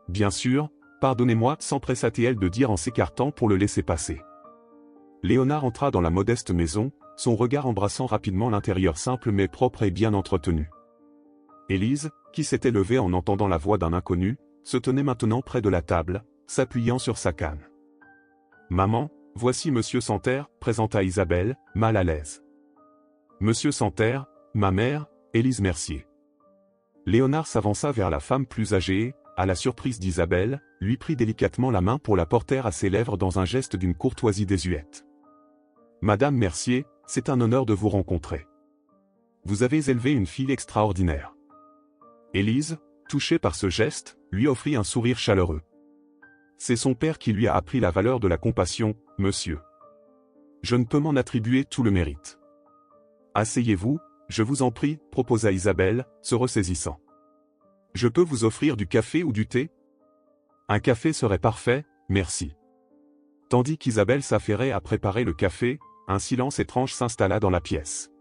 Bien sûr, pardonnez-moi, s'empressa-t-elle de dire en s'écartant pour le laisser passer. Léonard entra dans la modeste maison, son regard embrassant rapidement l'intérieur simple mais propre et bien entretenu. Élise, qui s'était levée en entendant la voix d'un inconnu, se tenait maintenant près de la table, s'appuyant sur sa canne. « Maman, voici Monsieur Santerre, » présenta Isabelle, mal à l'aise. « Monsieur Santerre, ma mère, Élise Mercier. » Léonard s'avança vers la femme plus âgée et, à la surprise d'Isabelle, lui prit délicatement la main pour la porter à ses lèvres dans un geste d'une courtoisie désuète. « Madame Mercier, c'est un honneur de vous rencontrer. Vous avez élevé une fille extraordinaire. » Élise, touchée par ce geste, lui offrit un sourire chaleureux. « C'est son père qui lui a appris la valeur de la compassion, monsieur. Je ne peux m'en attribuer tout le mérite. »« Asseyez-vous, je vous en prie, » proposa Isabelle, se ressaisissant. Je peux vous offrir du café ou du thé? Un café serait parfait, merci. Tandis qu'Isabelle s'affairait à préparer le café, un silence étrange s'installa dans la pièce.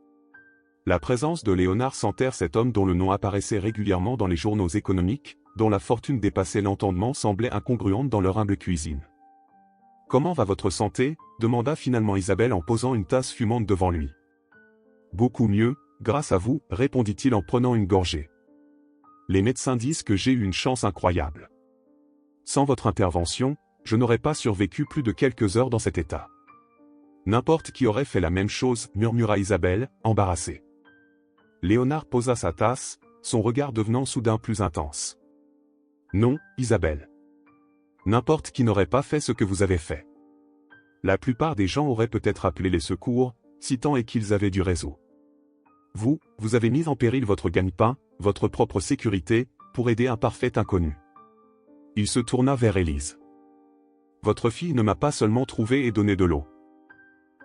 La présence de Léonard Santerre, cet homme dont le nom apparaissait régulièrement dans les journaux économiques, dont la fortune dépassait l'entendement, semblait incongruente dans leur humble cuisine. « Comment va votre santé ?» demanda finalement Isabelle en posant une tasse fumante devant lui. « Beaucoup mieux, grâce à vous, » répondit-il en prenant une gorgée. « Les médecins disent que j'ai eu une chance incroyable. Sans votre intervention, je n'aurais pas survécu plus de quelques heures dans cet état. » « N'importe qui aurait fait la même chose, » murmura Isabelle, embarrassée. Léonard posa sa tasse, son regard devenant soudain plus intense. « Non, Isabelle. N'importe qui n'aurait pas fait ce que vous avez fait. La plupart des gens auraient peut-être appelé les secours, si tant est qu'ils avaient du réseau. Vous avez mis en péril votre gagne-pain, votre propre sécurité, pour aider un parfait inconnu. » Il se tourna vers Élise. « Votre fille ne m'a pas seulement trouvé et donné de l'eau.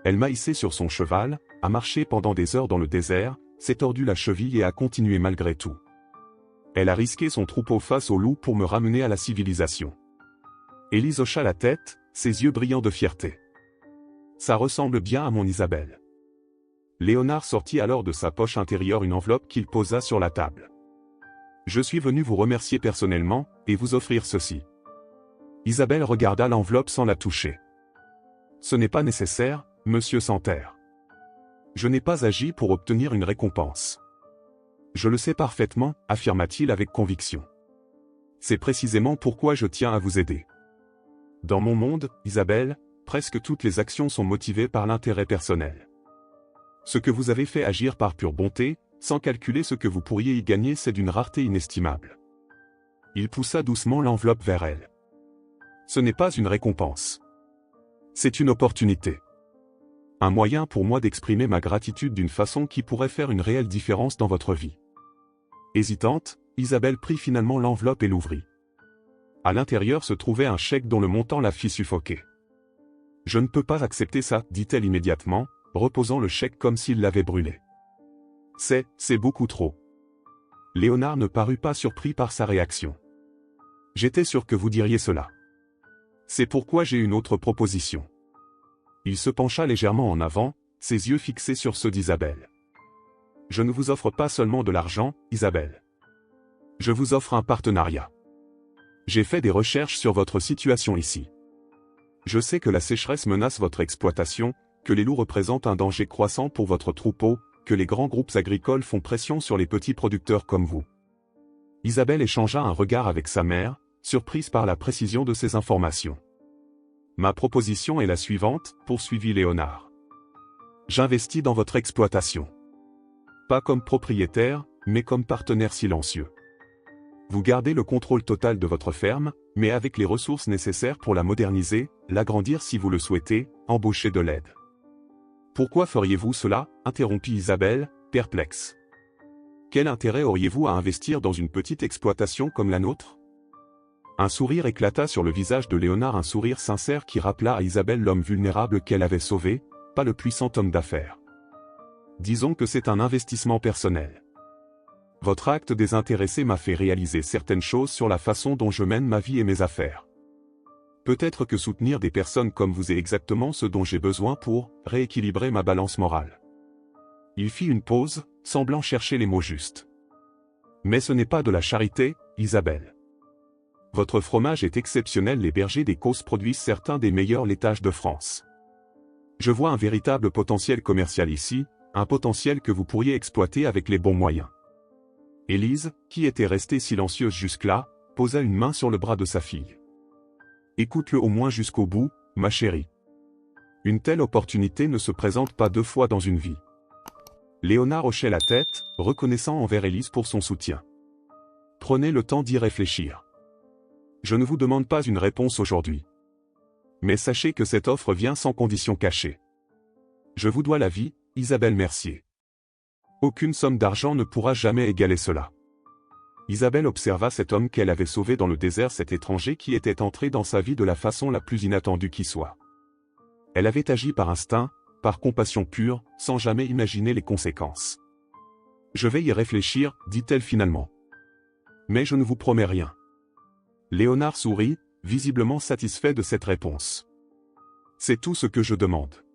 Elle m'a hissé sur son cheval, a marché pendant des heures dans le désert, s'est tordu la cheville et a continué malgré tout. Elle a risqué son troupeau face au loup pour me ramener à la civilisation. » Élise hocha la tête, ses yeux brillants de fierté. « Ça ressemble bien à mon Isabelle. » Léonard sortit alors de sa poche intérieure une enveloppe qu'il posa sur la table. « Je suis venu vous remercier personnellement, et vous offrir ceci. » Isabelle regarda l'enveloppe sans la toucher. « Ce n'est pas nécessaire, Monsieur Santerre. Je n'ai pas agi pour obtenir une récompense. Je le sais parfaitement, affirma-t-il avec conviction. C'est précisément pourquoi je tiens à vous aider. Dans mon monde, Isabelle, presque toutes les actions sont motivées par l'intérêt personnel. Ce que vous avez fait agir par pure bonté, sans calculer ce que vous pourriez y gagner, c'est d'une rareté inestimable. » Il poussa doucement l'enveloppe vers elle. « Ce n'est pas une récompense. C'est une opportunité. Un moyen pour moi d'exprimer ma gratitude d'une façon qui pourrait faire une réelle différence dans votre vie. » Hésitante, Isabelle prit finalement l'enveloppe et l'ouvrit. À l'intérieur se trouvait un chèque dont le montant la fit suffoquer. « Je ne peux pas accepter ça, » dit-elle immédiatement, reposant le chèque comme s'il l'avait brûlé. « C'est beaucoup trop. » Léonard ne parut pas surpris par sa réaction. « J'étais sûr que vous diriez cela. C'est pourquoi j'ai une autre proposition. » Il se pencha légèrement en avant, ses yeux fixés sur ceux d'Isabelle. « Je ne vous offre pas seulement de l'argent, Isabelle. Je vous offre un partenariat. J'ai fait des recherches sur votre situation ici. Je sais que la sécheresse menace votre exploitation, que les loups représentent un danger croissant pour votre troupeau, que les grands groupes agricoles font pression sur les petits producteurs comme vous. » Isabelle échangea un regard avec sa mère, surprise par la précision de ces informations. « Ma proposition est la suivante, » poursuivit Léonard. « J'investis dans votre exploitation. Pas comme propriétaire, mais comme partenaire silencieux. Vous gardez le contrôle total de votre ferme, mais avec les ressources nécessaires pour la moderniser, l'agrandir si vous le souhaitez, embaucher de l'aide. » « Pourquoi feriez-vous cela ?» interrompit Isabelle, perplexe. « Quel intérêt auriez-vous à investir dans une petite exploitation comme la nôtre ?» Un sourire éclata sur le visage de Léonard, un sourire sincère qui rappela à Isabelle l'homme vulnérable qu'elle avait sauvé, pas le puissant homme d'affaires. « Disons que c'est un investissement personnel. Votre acte désintéressé m'a fait réaliser certaines choses sur la façon dont je mène ma vie et mes affaires. Peut-être que soutenir des personnes comme vous est exactement ce dont j'ai besoin pour rééquilibrer ma balance morale. » Il fit une pause, semblant chercher les mots justes. « Mais ce n'est pas de la charité, Isabelle. Votre fromage est exceptionnel, les bergers des Causses produisent certains des meilleurs laitages de France. Je vois un véritable potentiel commercial ici, un potentiel que vous pourriez exploiter avec les bons moyens. » Élise, qui était restée silencieuse jusque-là, posa une main sur le bras de sa fille. « Écoute-le au moins jusqu'au bout, ma chérie. Une telle opportunité ne se présente pas deux fois dans une vie. » Léonard hochait la tête, reconnaissant envers Élise pour son soutien. « Prenez le temps d'y réfléchir. Je ne vous demande pas une réponse aujourd'hui. Mais sachez que cette offre vient sans condition cachée. Je vous dois la vie, Isabelle Mercier. Aucune somme d'argent ne pourra jamais égaler cela. » Isabelle observa cet homme qu'elle avait sauvé dans le désert, cet étranger qui était entré dans sa vie de la façon la plus inattendue qui soit. Elle avait agi par instinct, par compassion pure, sans jamais imaginer les conséquences. « Je vais y réfléchir, dit-elle finalement. Mais je ne vous promets rien. Léonard sourit, visiblement satisfait de cette réponse. C'est tout ce que je demande.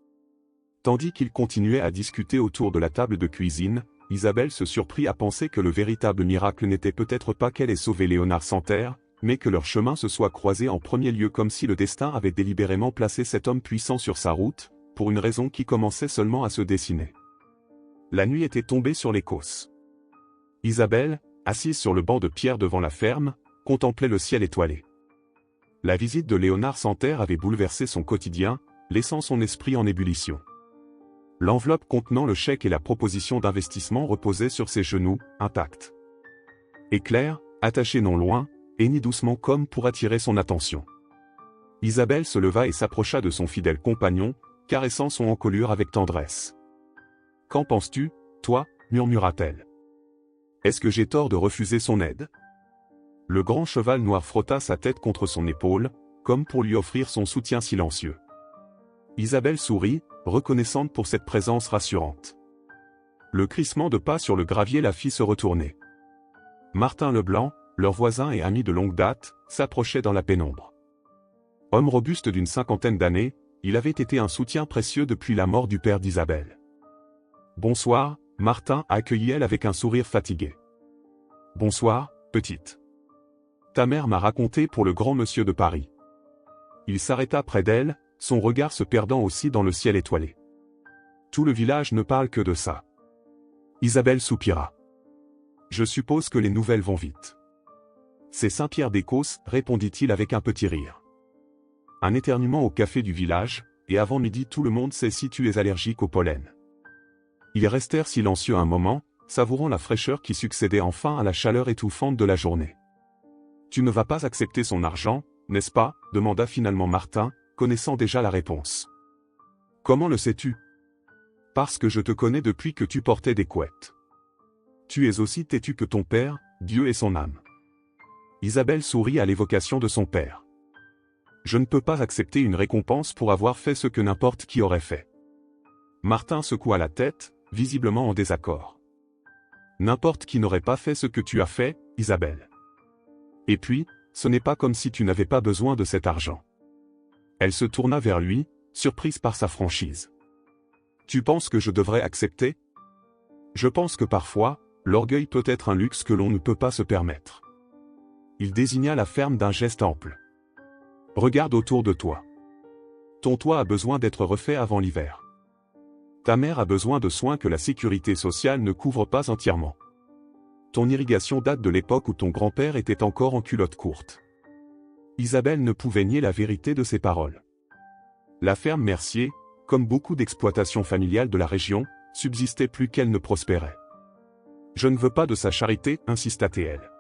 Tandis qu'ils continuaient à discuter autour de la table de cuisine, Isabelle se surprit à penser que le véritable miracle n'était peut-être pas qu'elle ait sauvé Léonard Santerre, mais que leur chemin se soit croisé en premier lieu comme si le destin avait délibérément placé cet homme puissant sur sa route, pour une raison qui commençait seulement à se dessiner. La nuit était tombée sur les Causses. Isabelle, assise sur le banc de pierre devant la ferme, contemplait le ciel étoilé. La visite de Léonard Santerre avait bouleversé son quotidien, laissant son esprit en ébullition. L'enveloppe contenant le chèque et la proposition d'investissement reposait sur ses genoux, intacts. Et Claire, attachée non loin, hennit doucement comme pour attirer son attention. Isabelle se leva et s'approcha de son fidèle compagnon, caressant son encolure avec tendresse. « Qu'en penses-tu, toi » murmura-t-elle. « Est-ce que j'ai tort de refuser son aide ?» Le grand cheval noir frotta sa tête contre son épaule, comme pour lui offrir son soutien silencieux. Isabelle sourit, reconnaissante pour cette présence rassurante. Le crissement de pas sur le gravier la fit se retourner. Martin Leblanc, leur voisin et ami de longue date, s'approchait dans la pénombre. Homme robuste d'une cinquantaine d'années, il avait été un soutien précieux depuis la mort du père d'Isabelle. « Bonsoir », Martin accueillit elle avec un sourire fatigué. « Bonsoir, petite. Ta mère m'a raconté pour le grand monsieur de Paris. » Il s'arrêta près d'elle, son regard se perdant aussi dans le ciel étoilé. « Tout le village ne parle que de ça. » Isabelle soupira. « Je suppose que les nouvelles vont vite. » « C'est Saint-Pierre des Causses, répondit-il avec un petit rire. Un éternuement au café du village, et avant midi tout le monde sait si tu es allergique au pollen. Ils restèrent silencieux un moment, savourant la fraîcheur qui succédait enfin à la chaleur étouffante de la journée. « Tu ne vas pas accepter son argent, n'est-ce pas » demanda finalement Martin, connaissant déjà la réponse. « Comment le sais-tu » ? « Parce que je te connais depuis que tu portais des couettes. Tu es aussi têtu que ton père, Dieu et son âme. » Isabelle sourit à l'évocation de son père. « Je ne peux pas accepter une récompense pour avoir fait ce que n'importe qui aurait fait. » Martin secoua la tête, visiblement en désaccord. « N'importe qui n'aurait pas fait ce que tu as fait, Isabelle. Et puis, ce n'est pas comme si tu n'avais pas besoin de cet argent. » Elle se tourna vers lui, surprise par sa franchise. « Tu penses que je devrais accepter ? Je pense que parfois, l'orgueil peut être un luxe que l'on ne peut pas se permettre. » Il désigna la ferme d'un geste ample. « Regarde autour de toi. Ton toit a besoin d'être refait avant l'hiver. Ta mère a besoin de soins que la sécurité sociale ne couvre pas entièrement. Ton irrigation date de l'époque où ton grand-père était encore en culotte courte. » Isabelle ne pouvait nier la vérité de ses paroles. La ferme Mercier, comme beaucoup d'exploitations familiales de la région, subsistait plus qu'elle ne prospérait. « Je ne veux pas de sa charité, insista-t-elle. »«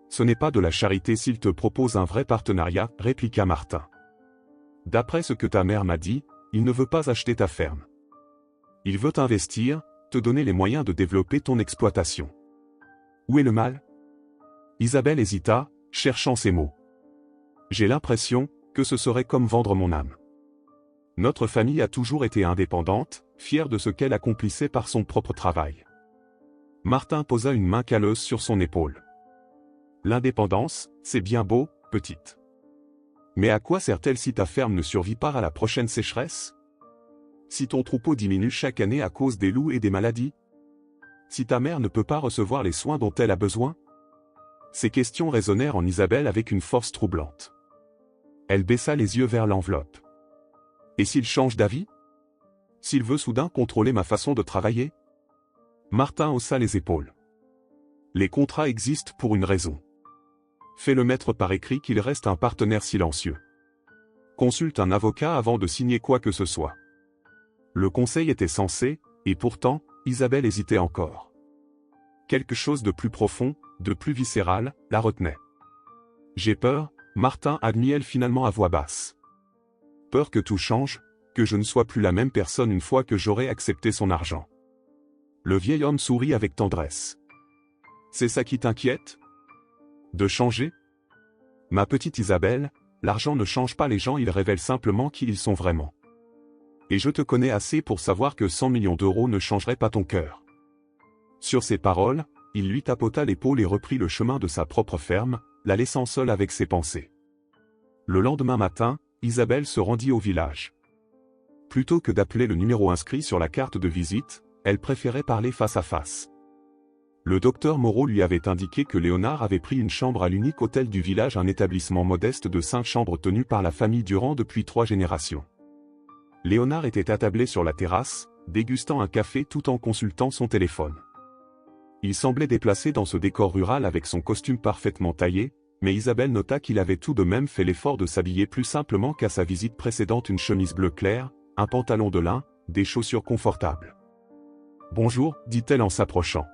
Ce n'est pas de la charité s'il te propose un vrai partenariat, répliqua Martin. D'après ce que ta mère m'a dit, il ne veut pas acheter ta ferme. Il veut investir, te donner les moyens de développer ton exploitation. Où est le mal ? » Isabelle hésita, cherchant ses mots. « J'ai l'impression que ce serait comme vendre mon âme. Notre famille a toujours été indépendante, fière de ce qu'elle accomplissait par son propre travail. » Martin posa une main calleuse sur son épaule. « L'indépendance, c'est bien beau, petite. Mais à quoi sert-elle si ta ferme ne survit pas à la prochaine sécheresse ? Si ton troupeau diminue chaque année à cause des loups et des maladies ? Si ta mère ne peut pas recevoir les soins dont elle a besoin ? » Ces questions résonnèrent en Isabelle avec une force troublante. Elle baissa les yeux vers l'enveloppe. « Et s'il change d'avis ? S'il veut soudain contrôler ma façon de travailler ? » Martin haussa les épaules. « Les contrats existent pour une raison. Fais-le mettre par écrit qu'il reste un partenaire silencieux. Consulte un avocat avant de signer quoi que ce soit. » Le conseil était sensé, et pourtant, Isabelle hésitait encore. Quelque chose de plus profond, de plus viscéral, la retenait. « J'ai peur », Martin admit-elle finalement à voix basse. « Peur que tout change, que je ne sois plus la même personne une fois que j'aurai accepté son argent. » Le vieil homme sourit avec tendresse. « C'est ça qui t'inquiète ? De changer ? Ma petite Isabelle, l'argent ne change pas les gens, il révèle simplement qui ils sont vraiment. Et je te connais assez pour savoir que 100 millions d'euros ne changeraient pas ton cœur. » Sur ces paroles, il lui tapota l'épaule et reprit le chemin de sa propre ferme, la laissant seule avec ses pensées. Le lendemain matin, Isabelle se rendit au village. Plutôt que d'appeler le numéro inscrit sur la carte de visite, elle préférait parler face à face. Le docteur Moreau lui avait indiqué que Léonard avait pris une chambre à l'unique hôtel du village, un établissement modeste de 5 chambres tenu par la famille Durand depuis 3 générations. Léonard était attablé sur la terrasse, dégustant un café tout en consultant son téléphone. Il semblait déplacé dans ce décor rural avec son costume parfaitement taillé, mais Isabelle nota qu'il avait tout de même fait l'effort de s'habiller plus simplement qu'à sa visite précédente, une chemise bleu clair, un pantalon de lin, des chaussures confortables. « Bonjour », dit-elle en s'approchant.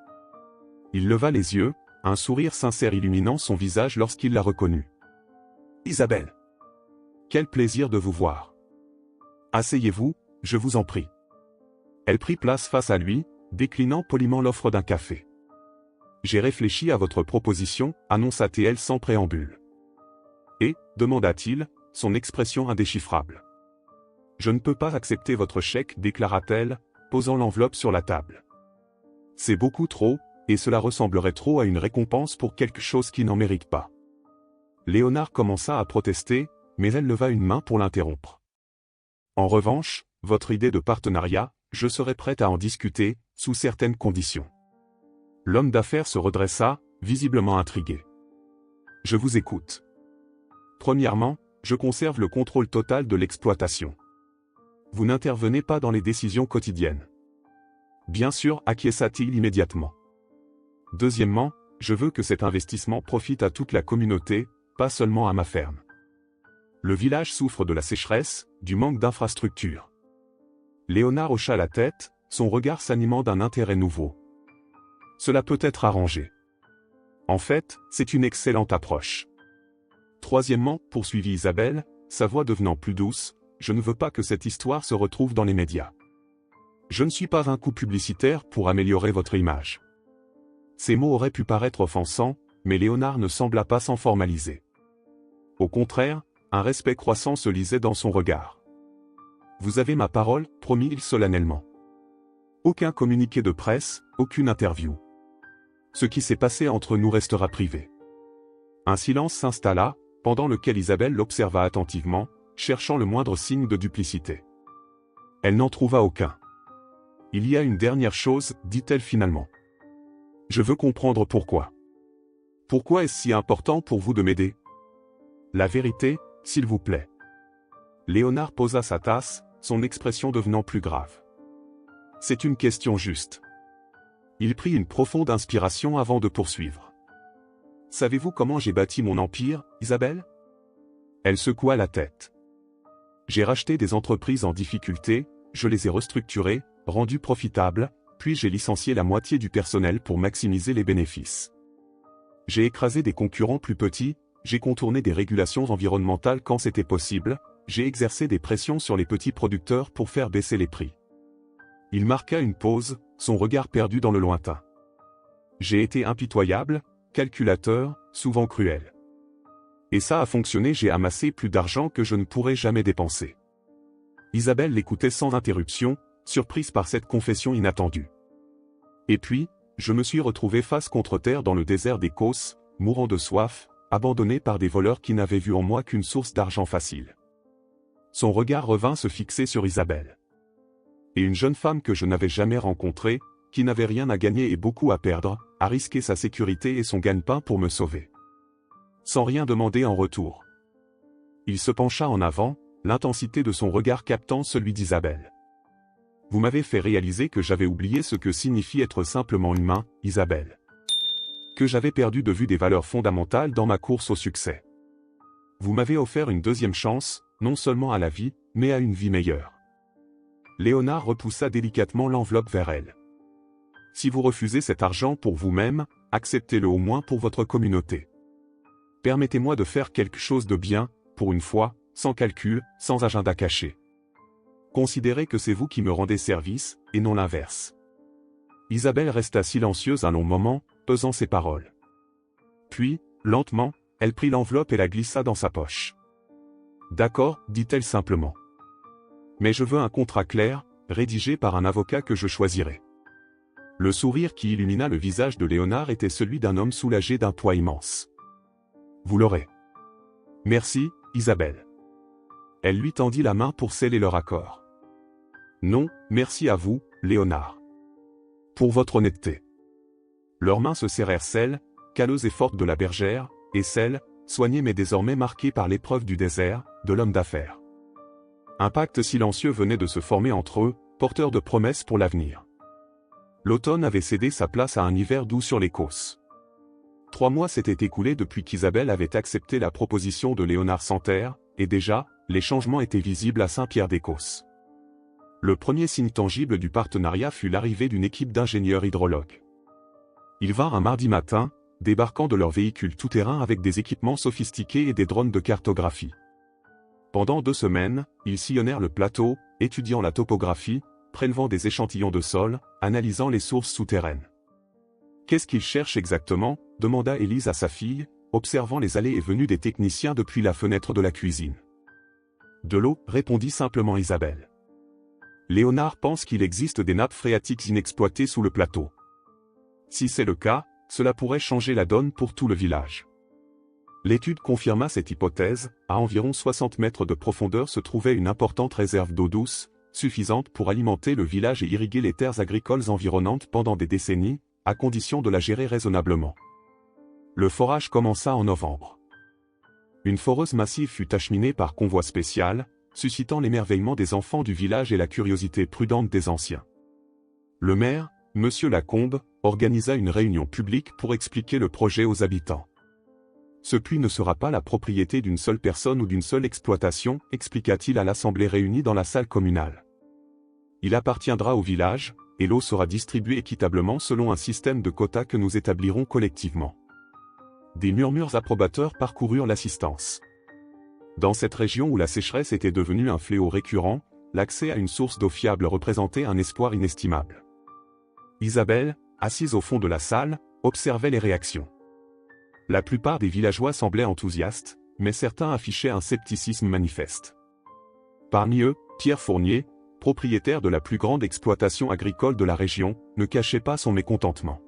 Il leva les yeux, un sourire sincère illuminant son visage lorsqu'il la reconnut. « Isabelle! Quel plaisir de vous voir! Asseyez-vous, je vous en prie. » Elle prit place face à lui, déclinant poliment l'offre d'un café. « J'ai réfléchi à votre proposition », annonça-t-elle sans préambule. « Et » demanda-t-il, son expression indéchiffrable. « Je ne peux pas accepter votre chèque », déclara-t-elle, posant l'enveloppe sur la table. « C'est beaucoup trop, et cela ressemblerait trop à une récompense pour quelque chose qui n'en mérite pas. » Léonard commença à protester, mais elle leva une main pour l'interrompre. « En revanche, votre idée de partenariat, je serais prête à en discuter, sous certaines conditions. » L'homme d'affaires se redressa, visiblement intrigué. « Je vous écoute. Premièrement, je conserve le contrôle total de l'exploitation. Vous n'intervenez pas dans les décisions quotidiennes. » Bien sûr, acquiesça-t-il immédiatement. Deuxièmement, je veux que cet investissement profite à toute la communauté, pas seulement à ma ferme. Le village souffre de la sécheresse, du manque d'infrastructures. Léonard hocha la tête, son regard s'animant d'un intérêt nouveau. Cela peut être arrangé. En fait, c'est une excellente approche. Troisièmement, poursuivit Isabelle, sa voix devenant plus douce, je ne veux pas que cette histoire se retrouve dans les médias. Je ne suis pas un coup publicitaire pour améliorer votre image. Ces mots auraient pu paraître offensants, mais Léonard ne sembla pas s'en formaliser. Au contraire, un respect croissant se lisait dans son regard. Vous avez ma parole, promit-il solennellement. Aucun communiqué de presse, aucune interview. Ce qui s'est passé entre nous restera privé. Un silence s'installa, pendant lequel Isabelle l'observa attentivement, cherchant le moindre signe de duplicité. Elle n'en trouva aucun. Il y a une dernière chose, dit-elle finalement. Je veux comprendre pourquoi. Pourquoi est-ce si important pour vous de m'aider? La vérité, s'il vous plaît. Léonard posa sa tasse, son expression devenant plus grave. C'est une question juste. Il prit une profonde inspiration avant de poursuivre. Savez-vous comment j'ai bâti mon empire, Isabelle? Elle secoua la tête. J'ai racheté des entreprises en difficulté, je les ai restructurées, rendues profitables, puis j'ai licencié la moitié du personnel pour maximiser les bénéfices. J'ai écrasé des concurrents plus petits, j'ai contourné des régulations environnementales quand c'était possible, j'ai exercé des pressions sur les petits producteurs pour faire baisser les prix. Il marqua une pause, son regard perdu dans le lointain. J'ai été impitoyable, calculateur, souvent cruel. Et ça a fonctionné, j'ai amassé plus d'argent que je ne pourrais jamais dépenser. Isabelle l'écoutait sans interruption, surprise par cette confession inattendue. Et puis, je me suis retrouvé face contre terre dans le désert des Causses, mourant de soif, abandonné par des voleurs qui n'avaient vu en moi qu'une source d'argent facile. Son regard revint se fixer sur Isabelle. Et une jeune femme que je n'avais jamais rencontrée, qui n'avait rien à gagner et beaucoup à perdre, a risqué sa sécurité et son gagne-pain pour me sauver. Sans rien demander en retour. Il se pencha en avant, l'intensité de son regard captant celui d'Isabelle. Vous m'avez fait réaliser que j'avais oublié ce que signifie être simplement humain, Isabelle. Que j'avais perdu de vue des valeurs fondamentales dans ma course au succès. Vous m'avez offert une deuxième chance, non seulement à la vie, mais à une vie meilleure. Léonard repoussa délicatement l'enveloppe vers elle. Si vous refusez cet argent pour vous-même, acceptez-le au moins pour votre communauté. Permettez-moi de faire quelque chose de bien, pour une fois, sans calcul, sans agenda caché. Considérez que c'est vous qui me rendez service, et non l'inverse. Isabelle resta silencieuse un long moment, pesant ses paroles. Puis, lentement, elle prit l'enveloppe et la glissa dans sa poche. D'accord, dit-elle simplement. Mais je veux un contrat clair, rédigé par un avocat que je choisirai. Le sourire qui illumina le visage de Léonard était celui d'un homme soulagé d'un poids immense. Vous l'aurez. Merci, Isabelle. Elle lui tendit la main pour sceller leur accord. Non, merci à vous, Léonard. Pour votre honnêteté. Leurs mains se serrèrent, celles, calleuses et fortes de la bergère, et celles, soignées mais désormais marquées par l'épreuve du désert, de l'homme d'affaires. Un pacte silencieux venait de se former entre eux, porteur de promesses pour l'avenir. L'automne avait cédé sa place à un hiver doux sur les Causses. 3 mois s'étaient écoulés depuis qu'Isabelle avait accepté la proposition de Léonard Santerre, et déjà, les changements étaient visibles à Saint-Pierre-des-Causses. Le premier signe tangible du partenariat fut l'arrivée d'une équipe d'ingénieurs hydrologues. Ils vinrent un mardi matin, débarquant de leur véhicule tout-terrain avec des équipements sophistiqués et des drones de cartographie. Pendant 2 semaines, ils sillonnèrent le plateau, étudiant la topographie, prélevant des échantillons de sol, analysant les sources souterraines. « Qu'est-ce qu'ils cherchent exactement ?» demanda Élise à sa fille, observant les allées et venues des techniciens depuis la fenêtre de la cuisine. « De l'eau, répondit simplement Isabelle. Léonard pense qu'il existe des nappes phréatiques inexploitées sous le plateau. Si c'est le cas, cela pourrait changer la donne pour tout le village. L'étude confirma cette hypothèse, à environ 60 mètres de profondeur se trouvait une importante réserve d'eau douce, suffisante pour alimenter le village et irriguer les terres agricoles environnantes pendant des décennies, à condition de la gérer raisonnablement. Le forage commença en novembre. Une foreuse massive fut acheminée par convoi spécial, suscitant l'émerveillement des enfants du village et la curiosité prudente des anciens. Le maire, Monsieur Lacombe, organisa une réunion publique pour expliquer le projet aux habitants. Ce puits ne sera pas la propriété d'une seule personne ou d'une seule exploitation, expliqua-t-il à l'assemblée réunie dans la salle communale. Il appartiendra au village, et l'eau sera distribuée équitablement selon un système de quotas que nous établirons collectivement. Des murmures approbateurs parcoururent l'assistance. Dans cette région où la sécheresse était devenue un fléau récurrent, l'accès à une source d'eau fiable représentait un espoir inestimable. Isabelle, assise au fond de la salle, observait les réactions. La plupart des villageois semblaient enthousiastes, mais certains affichaient un scepticisme manifeste. Parmi eux, Pierre Fournier, propriétaire de la plus grande exploitation agricole de la région, ne cachait pas son mécontentement.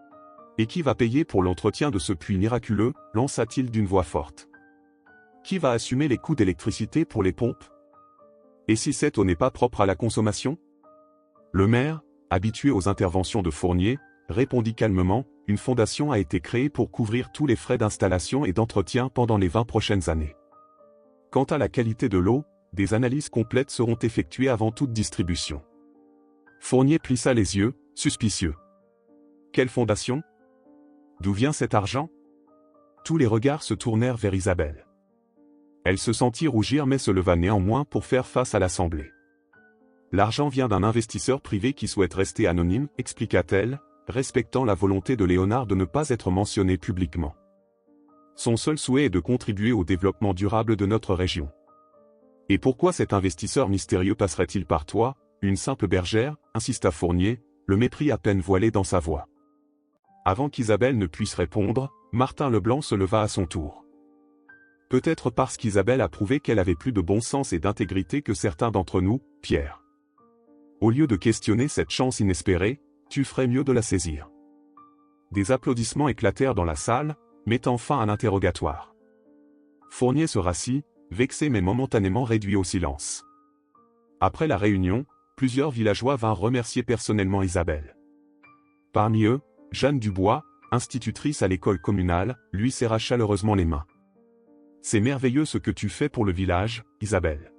« Et qui va payer pour l'entretien de ce puits miraculeux ?» lança-t-il d'une voix forte. « Qui va assumer les coûts d'électricité pour les pompes? Et si cette eau n'est pas propre à la consommation ?» Le maire, habitué aux interventions de Fournier, répondit calmement, « Une fondation a été créée pour couvrir tous les frais d'installation et d'entretien pendant les 20 prochaines années. Quant à la qualité de l'eau, des analyses complètes seront effectuées avant toute distribution. » Fournier plissa les yeux, suspicieux. « Quelle fondation? D'où vient cet argent ?» Tous les regards se tournèrent vers Isabelle. Elle se sentit rougir mais se leva néanmoins pour faire face à l'assemblée. « L'argent vient d'un investisseur privé qui souhaite rester anonyme, expliqua-t-elle, respectant la volonté de Léonard de ne pas être mentionné publiquement. Son seul souhait est de contribuer au développement durable de notre région. Et pourquoi cet investisseur mystérieux passerait-il par toi, une simple bergère, insista Fournier, le mépris à peine voilé dans sa voix. Avant qu'Isabelle ne puisse répondre, Martin Leblanc se leva à son tour. Peut-être parce qu'Isabelle a prouvé qu'elle avait plus de bon sens et d'intégrité que certains d'entre nous, Pierre. Au lieu de questionner cette chance inespérée, tu ferais mieux de la saisir. Des applaudissements éclatèrent dans la salle, mettant fin à l'interrogatoire. Fournier se rassit, vexé mais momentanément réduit au silence. Après la réunion, plusieurs villageois vinrent remercier personnellement Isabelle. Parmi eux, Jeanne Dubois, institutrice à l'école communale, lui serra chaleureusement les mains. « C'est merveilleux ce que tu fais pour le village, Isabelle.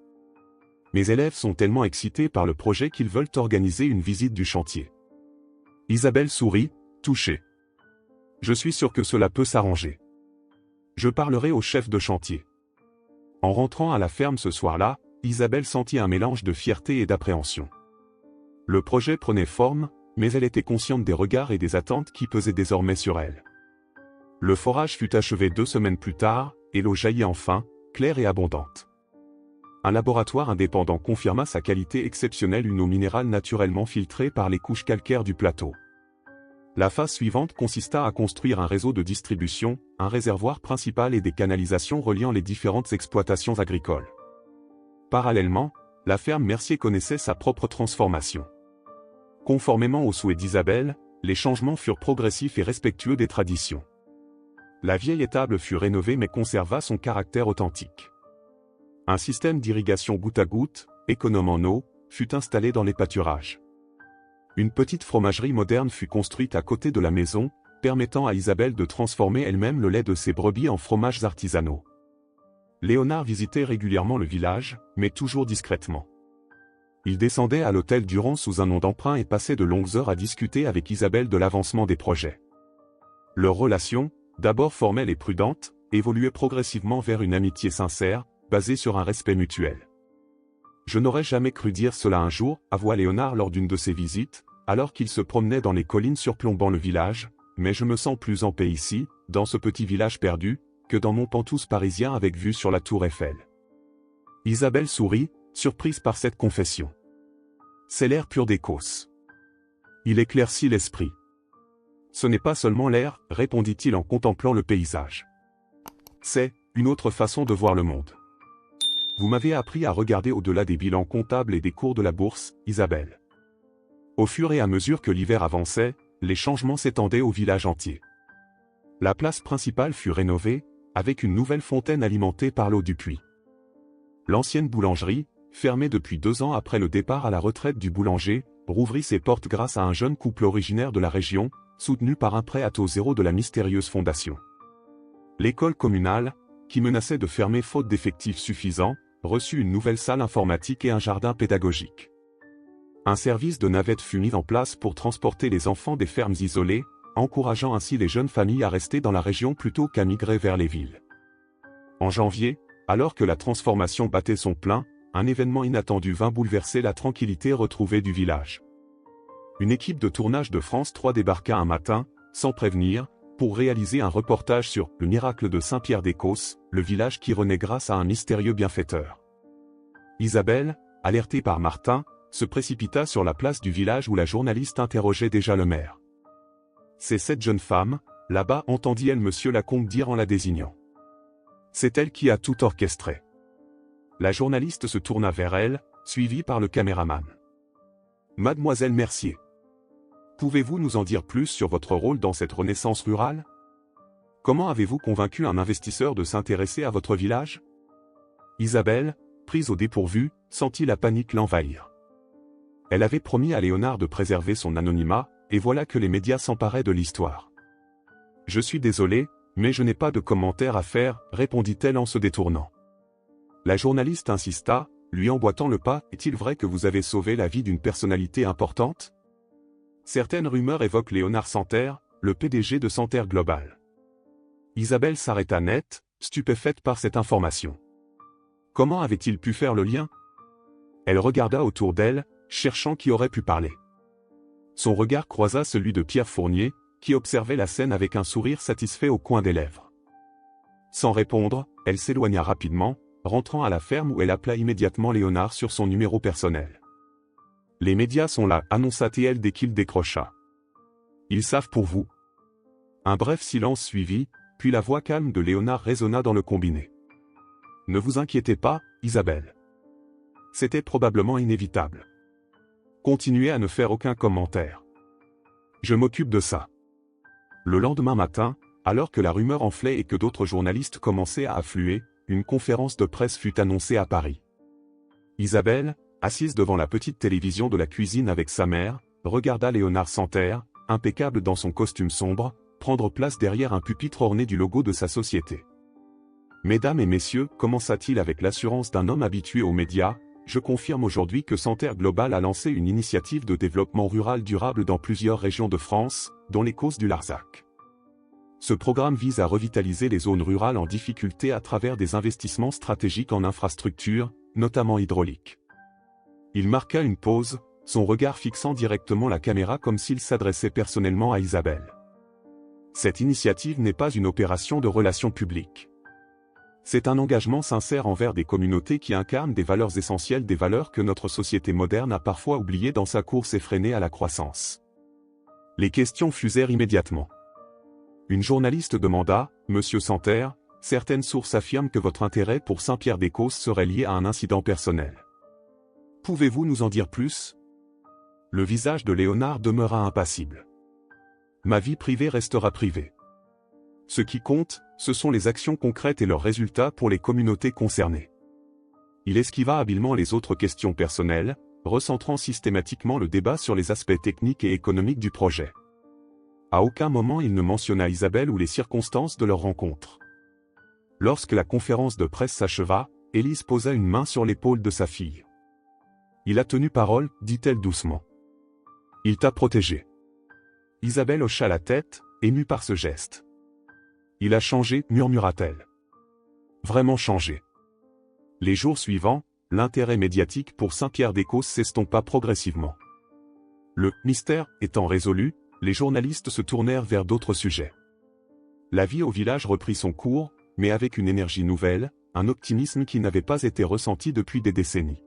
Mes élèves sont tellement excités par le projet qu'ils veulent organiser une visite du chantier. » Isabelle sourit, touchée. « Je suis sûr que cela peut s'arranger. Je parlerai au chef de chantier. » En rentrant à la ferme ce soir-là, Isabelle sentit un mélange de fierté et d'appréhension. Le projet prenait forme, mais elle était consciente des regards et des attentes qui pesaient désormais sur elle. Le forage fut achevé 2 semaines plus tard, et l'eau jaillit enfin, claire et abondante. Un laboratoire indépendant confirma sa qualité exceptionnelle, une eau minérale naturellement filtrée par les couches calcaires du plateau. La phase suivante consista à construire un réseau de distribution, un réservoir principal et des canalisations reliant les différentes exploitations agricoles. Parallèlement, la ferme Mercier connaissait sa propre transformation. Conformément aux souhaits d'Isabelle, les changements furent progressifs et respectueux des traditions. La vieille étable fut rénovée mais conserva son caractère authentique. Un système d'irrigation goutte à goutte, économe en eau, fut installé dans les pâturages. Une petite fromagerie moderne fut construite à côté de la maison, permettant à Isabelle de transformer elle-même le lait de ses brebis en fromages artisanaux. Léonard visitait régulièrement le village, mais toujours discrètement. Il descendait à l'hôtel Durand sous un nom d'emprunt et passait de longues heures à discuter avec Isabelle de l'avancement des projets. Leur relation, d'abord formelle et prudente, évoluait progressivement vers une amitié sincère, basée sur un respect mutuel. Je n'aurais jamais cru dire cela un jour, avoua Léonard lors d'une de ses visites, alors qu'il se promenait dans les collines surplombant le village, mais je me sens plus en paix ici, dans ce petit village perdu, que dans mon Penthouse parisien avec vue sur la tour Eiffel. Isabelle sourit, surprise par cette confession. C'est l'air pur d'Écosse. Il éclaircit l'esprit. Ce n'est pas seulement l'air, répondit-il en contemplant le paysage. C'est une autre façon de voir le monde. Vous m'avez appris à regarder au-delà des bilans comptables et des cours de la bourse, Isabelle. Au fur et à mesure que l'hiver avançait, les changements s'étendaient au village entier. La place principale fut rénovée, avec une nouvelle fontaine alimentée par l'eau du puits. L'ancienne boulangerie, fermée depuis 2 ans après le départ à la retraite du boulanger, rouvrit ses portes grâce à un jeune couple originaire de la région, soutenu par un prêt à taux zéro de la mystérieuse fondation. L'école communale, qui menaçait de fermer faute d'effectifs suffisants, reçut une nouvelle salle informatique et un jardin pédagogique. Un service de navette fut mis en place pour transporter les enfants des fermes isolées, encourageant ainsi les jeunes familles à rester dans la région plutôt qu'à migrer vers les villes. En janvier, alors que la transformation battait son plein, un événement inattendu vint bouleverser la tranquillité retrouvée du village. Une équipe de tournage de France 3 débarqua un matin, sans prévenir, pour réaliser un reportage sur le miracle de Saint-Pierre d'Écosse, le village qui renaît grâce à un mystérieux bienfaiteur. Isabelle, alertée par Martin, se précipita sur la place du village où la journaliste interrogeait déjà le maire. C'est cette jeune femme, là-bas, entendit-elle monsieur Lacombe dire en la désignant. C'est elle qui a tout orchestré. La journaliste se tourna vers elle, suivie par le caméraman. Mademoiselle Mercier. Pouvez-vous nous en dire plus sur votre rôle dans cette renaissance rurale? Comment avez-vous convaincu un investisseur de s'intéresser à votre village? Isabelle, prise au dépourvu, sentit la panique l'envahir. Elle avait promis à Léonard de préserver son anonymat, et voilà que les médias s'emparaient de l'histoire. Je suis désolée, mais je n'ai pas de commentaires à faire, répondit-elle en se détournant. La journaliste insista, lui emboîtant le pas, est-il vrai que vous avez sauvé la vie d'une personnalité importante? Certaines rumeurs évoquent Léonard Santerre, le PDG de Santerre Global. Isabelle s'arrêta net, stupéfaite par cette information. Comment avait-il pu faire le lien? Elle regarda autour d'elle, cherchant qui aurait pu parler. Son regard croisa celui de Pierre Fournier, qui observait la scène avec un sourire satisfait au coin des lèvres. Sans répondre, elle s'éloigna rapidement, rentrant à la ferme où elle appela immédiatement Léonard sur son numéro personnel. Les médias sont là, annonça-t-elle dès qu'il décrocha. Ils savent pour vous. Un bref silence suivit, puis la voix calme de Léonard résonna dans le combiné. Ne vous inquiétez pas, Isabelle. C'était probablement inévitable. Continuez à ne faire aucun commentaire. Je m'occupe de ça. Le lendemain matin, alors que la rumeur enflait et que d'autres journalistes commençaient à affluer, une conférence de presse fut annoncée à Paris. Isabelle, assise devant la petite télévision de la cuisine avec sa mère, regarda Léonard Santerre, impeccable dans son costume sombre, prendre place derrière un pupitre orné du logo de sa société. Mesdames et messieurs, commença-t-il avec l'assurance d'un homme habitué aux médias, je confirme aujourd'hui que Santerre Global a lancé une initiative de développement rural durable dans plusieurs régions de France, dont l'Écosse du Larzac. Ce programme vise à revitaliser les zones rurales en difficulté à travers des investissements stratégiques en infrastructures, notamment hydrauliques. Il marqua une pause, son regard fixant directement la caméra comme s'il s'adressait personnellement à Isabelle. Cette initiative n'est pas une opération de relations publiques. C'est un engagement sincère envers des communautés qui incarnent des valeurs essentielles, des valeurs que notre société moderne a parfois oubliées dans sa course effrénée à la croissance. Les questions fusèrent immédiatement. Une journaliste demanda, « Monsieur Santerre, certaines sources affirment que votre intérêt pour Saint-Pierre d'Écosse serait lié à un incident personnel. Pouvez-vous nous en dire plus ?» Le visage de Léonard demeura impassible. ma vie privée restera privée. Ce qui compte, ce sont les actions concrètes et leurs résultats pour les communautés concernées. Il esquiva habilement les autres questions personnelles, recentrant systématiquement le débat sur les aspects techniques et économiques du projet. À aucun moment il ne mentionna Isabelle ou les circonstances de leur rencontre. Lorsque la conférence de presse s'acheva, Élise posa une main sur l'épaule de sa fille. « Il a tenu parole, dit-elle doucement. Il t'a protégé. » Isabelle hocha la tête, émue par ce geste. « Il a changé, murmura-t-elle. Vraiment changé. » Les jours suivants, l'intérêt médiatique pour Saint-Pierre-des-Causses s'estompa progressivement. Le mystère étant résolu, les journalistes se tournèrent vers d'autres sujets. La vie au village reprit son cours, mais avec une énergie nouvelle, un optimisme qui n'avait pas été ressenti depuis des décennies.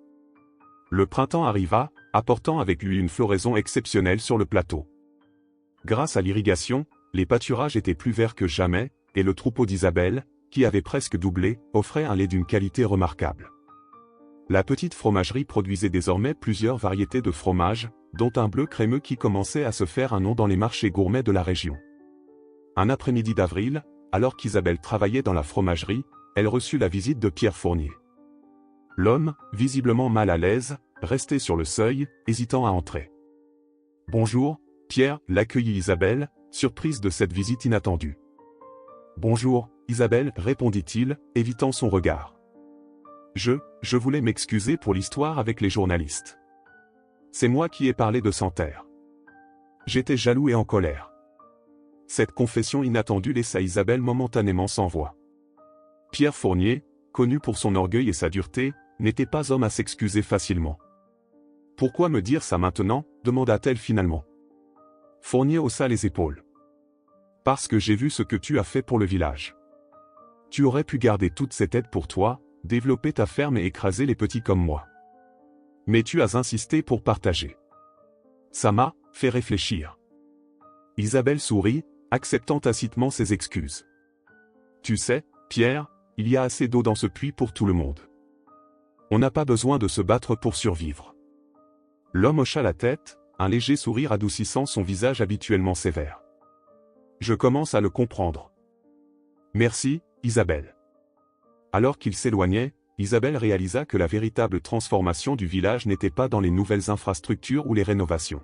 Le printemps arriva, apportant avec lui une floraison exceptionnelle sur le plateau. Grâce à l'irrigation, les pâturages étaient plus verts que jamais, et le troupeau d'Isabelle, qui avait presque doublé, offrait un lait d'une qualité remarquable. La petite fromagerie produisait désormais plusieurs variétés de fromages, dont un bleu crémeux qui commençait à se faire un nom dans les marchés gourmets de la région. Un après-midi d'avril, alors qu'Isabelle travaillait dans la fromagerie, elle reçut la visite de Pierre Fournier. L'homme, visiblement mal à l'aise, restait sur le seuil, hésitant à entrer. « Bonjour, Pierre » l'accueillit Isabelle, surprise de cette visite inattendue. « Bonjour, Isabelle » répondit-il, évitant son regard. « Je voulais m'excuser pour l'histoire avec les journalistes. C'est moi qui ai parlé de Santerre. J'étais jaloux et en colère. » Cette confession inattendue laissa Isabelle momentanément sans voix. Pierre Fournier, connu pour son orgueil et sa dureté, n'était pas homme à s'excuser facilement. « Pourquoi me dire ça maintenant » demanda-t-elle finalement. Fournier haussa les épaules. « Parce que j'ai vu ce que tu as fait pour le village. Tu aurais pu garder toute cette aide pour toi, développer ta ferme et écraser les petits comme moi. Mais tu as insisté pour partager. Ça m'a fait réfléchir. » Isabelle sourit, acceptant tacitement ses excuses. « Tu sais, Pierre, il y a assez d'eau dans ce puits pour tout le monde. On n'a pas besoin de se battre pour survivre. » L'homme hocha la tête, un léger sourire adoucissant son visage habituellement sévère. « Je commence à le comprendre. Merci, Isabelle. » Alors qu'il s'éloignait, Isabelle réalisa que la véritable transformation du village n'était pas dans les nouvelles infrastructures ou les rénovations.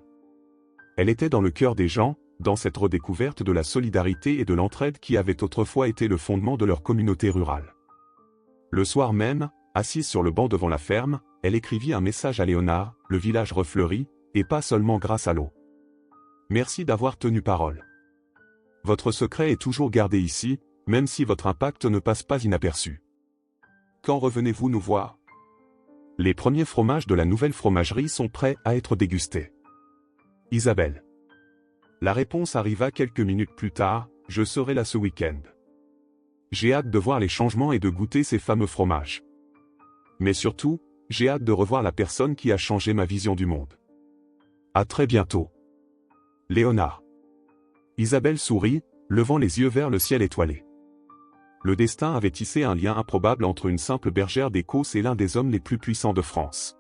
Elle était dans le cœur des gens, dans cette redécouverte de la solidarité et de l'entraide qui avait autrefois été le fondement de leur communauté rurale. Le soir même, assise sur le banc devant la ferme, elle écrivit un message à Léonard, le village refleuri, et pas seulement grâce à l'eau. « Merci d'avoir tenu parole. Votre secret est toujours gardé ici, même si votre impact ne passe pas inaperçu. Quand revenez-vous nous voir ? Les premiers fromages de la nouvelle fromagerie sont prêts à être dégustés. Isabelle. » La réponse arriva quelques minutes plus tard, « Je serai là ce week-end. J'ai hâte de voir les changements et de goûter ces fameux fromages. Mais surtout, j'ai hâte de revoir la personne qui a changé ma vision du monde. À très bientôt. Léonard. » Isabelle sourit, levant les yeux vers le ciel étoilé. Le destin avait tissé un lien improbable entre une simple bergère des Causses et l'un des hommes les plus puissants de France.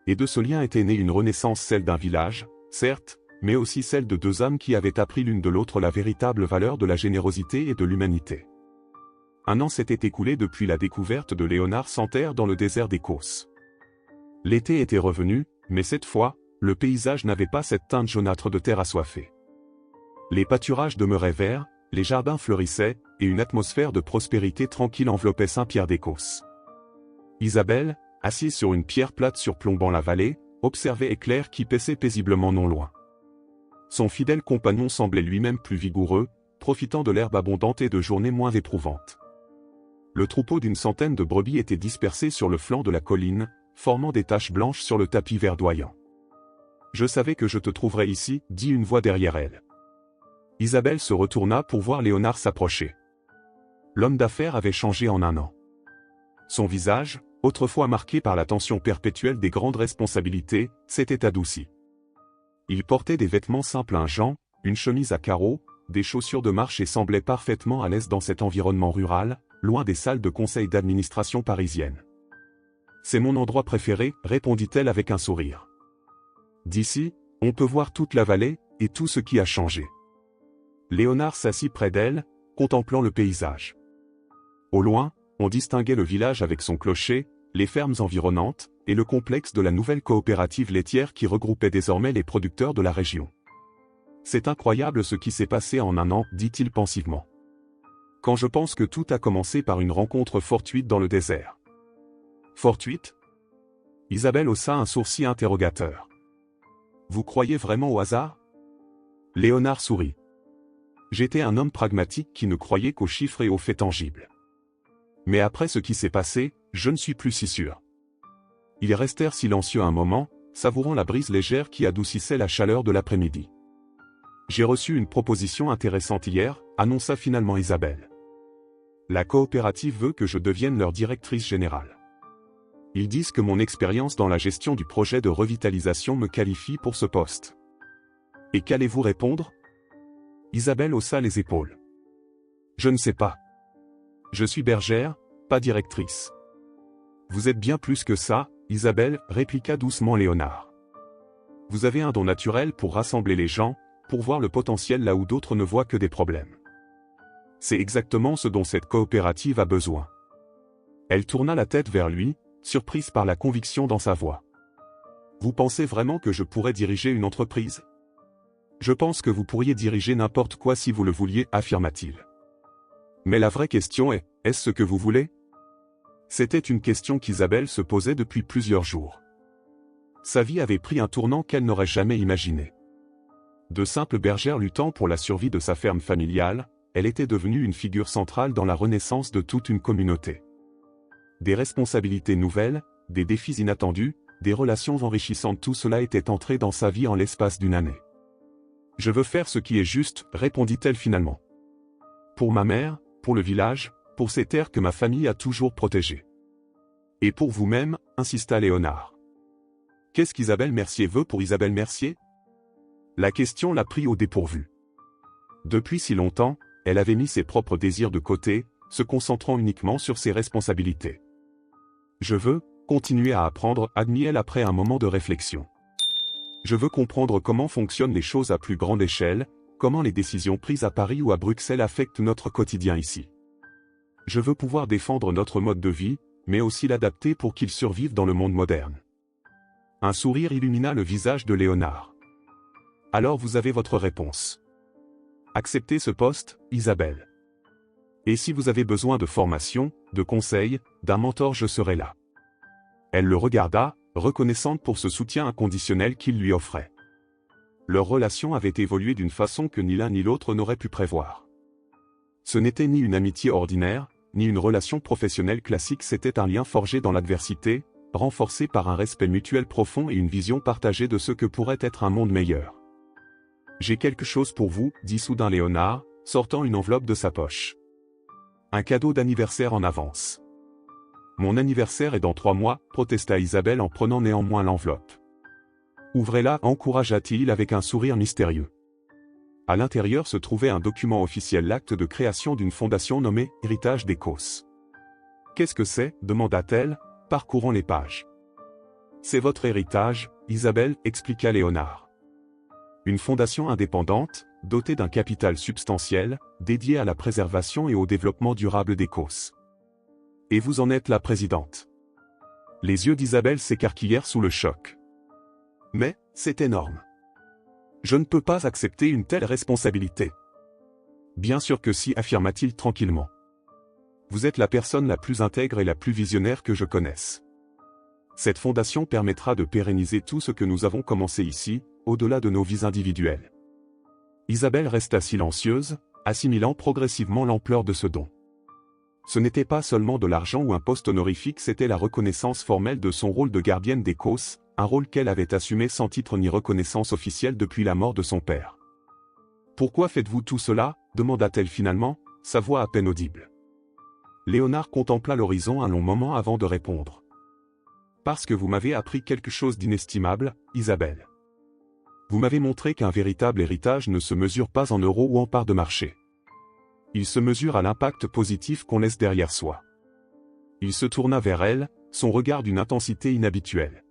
Et de ce lien était née une renaissance, celle d'un village, certes, mais aussi celle de deux âmes qui avaient appris l'une de l'autre la véritable valeur de la générosité et de l'humanité. Un an s'était écoulé depuis la découverte de Léonard Santerre dans le désert des Causses. L'été était revenu, mais cette fois, le paysage n'avait pas cette teinte jaunâtre de terre assoiffée. Les pâturages demeuraient verts, les jardins fleurissaient, et une atmosphère de prospérité tranquille enveloppait Saint-Pierre-des-Causses. Isabelle, assise sur une pierre plate surplombant la vallée, observait Éclair qui paissait paisiblement non loin. Son fidèle compagnon semblait lui-même plus vigoureux, profitant de l'herbe abondante et de journées moins éprouvantes. Le troupeau d'une centaine de brebis était dispersé sur le flanc de la colline, formant des taches blanches sur le tapis verdoyant. « Je savais que je te trouverais ici, » dit une voix derrière elle. Isabelle se retourna pour voir Léonard s'approcher. L'homme d'affaires avait changé en un an. Son visage, autrefois marqué par la tension perpétuelle des grandes responsabilités, s'était adouci. Il portait des vêtements simples à Jean, une chemise à carreaux, des chaussures de marche et semblait parfaitement à l'aise dans cet environnement rural, loin des salles de conseil d'administration parisiennes. « C'est mon endroit préféré, » répondit-elle avec un sourire. « D'ici, on peut voir toute la vallée, et tout ce qui a changé. Léonard s'assit près d'elle, contemplant le paysage. Au loin, on distinguait le village avec son clocher, les fermes environnantes, et le complexe de la nouvelle coopérative laitière qui regroupait désormais les producteurs de la région. C'est incroyable ce qui s'est passé en un an, dit-il pensivement. Quand je pense que tout a commencé par une rencontre fortuite dans le désert. Fortuite ? Isabelle haussa un sourcil interrogateur. Vous croyez vraiment au hasard ? Léonard sourit. J'étais un homme pragmatique qui ne croyait qu'aux chiffres et aux faits tangibles. Mais après ce qui s'est passé, je ne suis plus si sûr. Ils restèrent silencieux un moment, savourant la brise légère qui adoucissait la chaleur de l'après-midi. J'ai reçu une proposition intéressante hier, annonça finalement Isabelle. La coopérative veut que je devienne leur directrice générale. Ils disent que mon expérience dans la gestion du projet de revitalisation me qualifie pour ce poste. Et qu'allez-vous répondre ? Isabelle haussa les épaules. Je ne sais pas. Je suis bergère, pas directrice. Vous êtes bien plus que ça, Isabelle, répliqua doucement Léonard. Vous avez un don naturel pour rassembler les gens, pour voir le potentiel là où d'autres ne voient que des problèmes. C'est exactement ce dont cette coopérative a besoin. Elle tourna la tête vers lui, surprise par la conviction dans sa voix. Vous pensez vraiment que je pourrais diriger une entreprise ? Je pense que vous pourriez diriger n'importe quoi si vous le vouliez, affirma-t-il. Mais la vraie question est, est-ce ce que vous voulez ? C'était une question qu'Isabelle se posait depuis plusieurs jours. Sa vie avait pris un tournant qu'elle n'aurait jamais imaginé. De simple bergère luttant pour la survie de sa ferme familiale, elle était devenue une figure centrale dans la renaissance de toute une communauté. Des responsabilités nouvelles, des défis inattendus, des relations enrichissantes, tout cela était entré dans sa vie en l'espace d'une année. « Je veux faire ce qui est juste », répondit-elle finalement. « Pour ma mère, pour le village, pour ces terres que ma famille a toujours protégées. »« Et pour vous-même », insista Léonard. « Qu'est-ce qu'Isabelle Mercier veut pour Isabelle Mercier ?» La question l'a pris au dépourvu. Depuis si longtemps, elle avait mis ses propres désirs de côté, se concentrant uniquement sur ses responsabilités. « Je veux continuer à apprendre », admit-elle après un moment de réflexion. « Je veux comprendre comment fonctionnent les choses à plus grande échelle, comment les décisions prises à Paris ou à Bruxelles affectent notre quotidien ici. Je veux pouvoir défendre notre mode de vie, mais aussi l'adapter pour qu'il survive dans le monde moderne. » Un sourire illumina le visage de Léonard. « Alors vous avez votre réponse. Acceptez ce poste, Isabelle. Et si vous avez besoin de formation, de conseils, d'un mentor, je serai là. » Elle le regarda, reconnaissante pour ce soutien inconditionnel qu'il lui offrait. Leur relation avait évolué d'une façon que ni l'un ni l'autre n'aurait pu prévoir. Ce n'était ni une amitié ordinaire, ni une relation professionnelle classique, c'était un lien forgé dans l'adversité, renforcé par un respect mutuel profond et une vision partagée de ce que pourrait être un monde meilleur. « J'ai quelque chose pour vous, » dit soudain Léonard, sortant une enveloppe de sa poche. « Un cadeau d'anniversaire en avance. »« Mon anniversaire est dans 3 mois, » protesta Isabelle en prenant néanmoins l'enveloppe. « Ouvrez-la, » encouragea-t-il avec un sourire mystérieux. À l'intérieur se trouvait un document officiel, l'acte de création d'une fondation nommée « Héritage d'Écosse ». « Qu'est-ce que c'est ?» demanda-t-elle, parcourant les pages. « C'est votre héritage, Isabelle, » expliqua Léonard. Une fondation indépendante, dotée d'un capital substantiel, dédiée à la préservation et au développement durable d'Écosse. Et vous en êtes la présidente. Les yeux d'Isabelle s'écarquillèrent sous le choc. Mais, c'est énorme. Je ne peux pas accepter une telle responsabilité. Bien sûr que si, affirma-t-il tranquillement. Vous êtes la personne la plus intègre et la plus visionnaire que je connaisse. Cette fondation permettra de pérenniser tout ce que nous avons commencé ici, au-delà de nos vies individuelles. Isabelle resta silencieuse, assimilant progressivement l'ampleur de ce don. Ce n'était pas seulement de l'argent ou un poste honorifique, c'était la reconnaissance formelle de son rôle de gardienne d'Écosse, un rôle qu'elle avait assumé sans titre ni reconnaissance officielle depuis la mort de son père. « Pourquoi faites-vous tout cela ?» demanda-t-elle finalement, sa voix à peine audible. Léonard contempla l'horizon un long moment avant de répondre. « Parce que vous m'avez appris quelque chose d'inestimable, Isabelle. Vous m'avez montré qu'un véritable héritage ne se mesure pas en euros ou en parts de marché. Il se mesure à l'impact positif qu'on laisse derrière soi. » Il se tourna vers elle, son regard d'une intensité inhabituelle.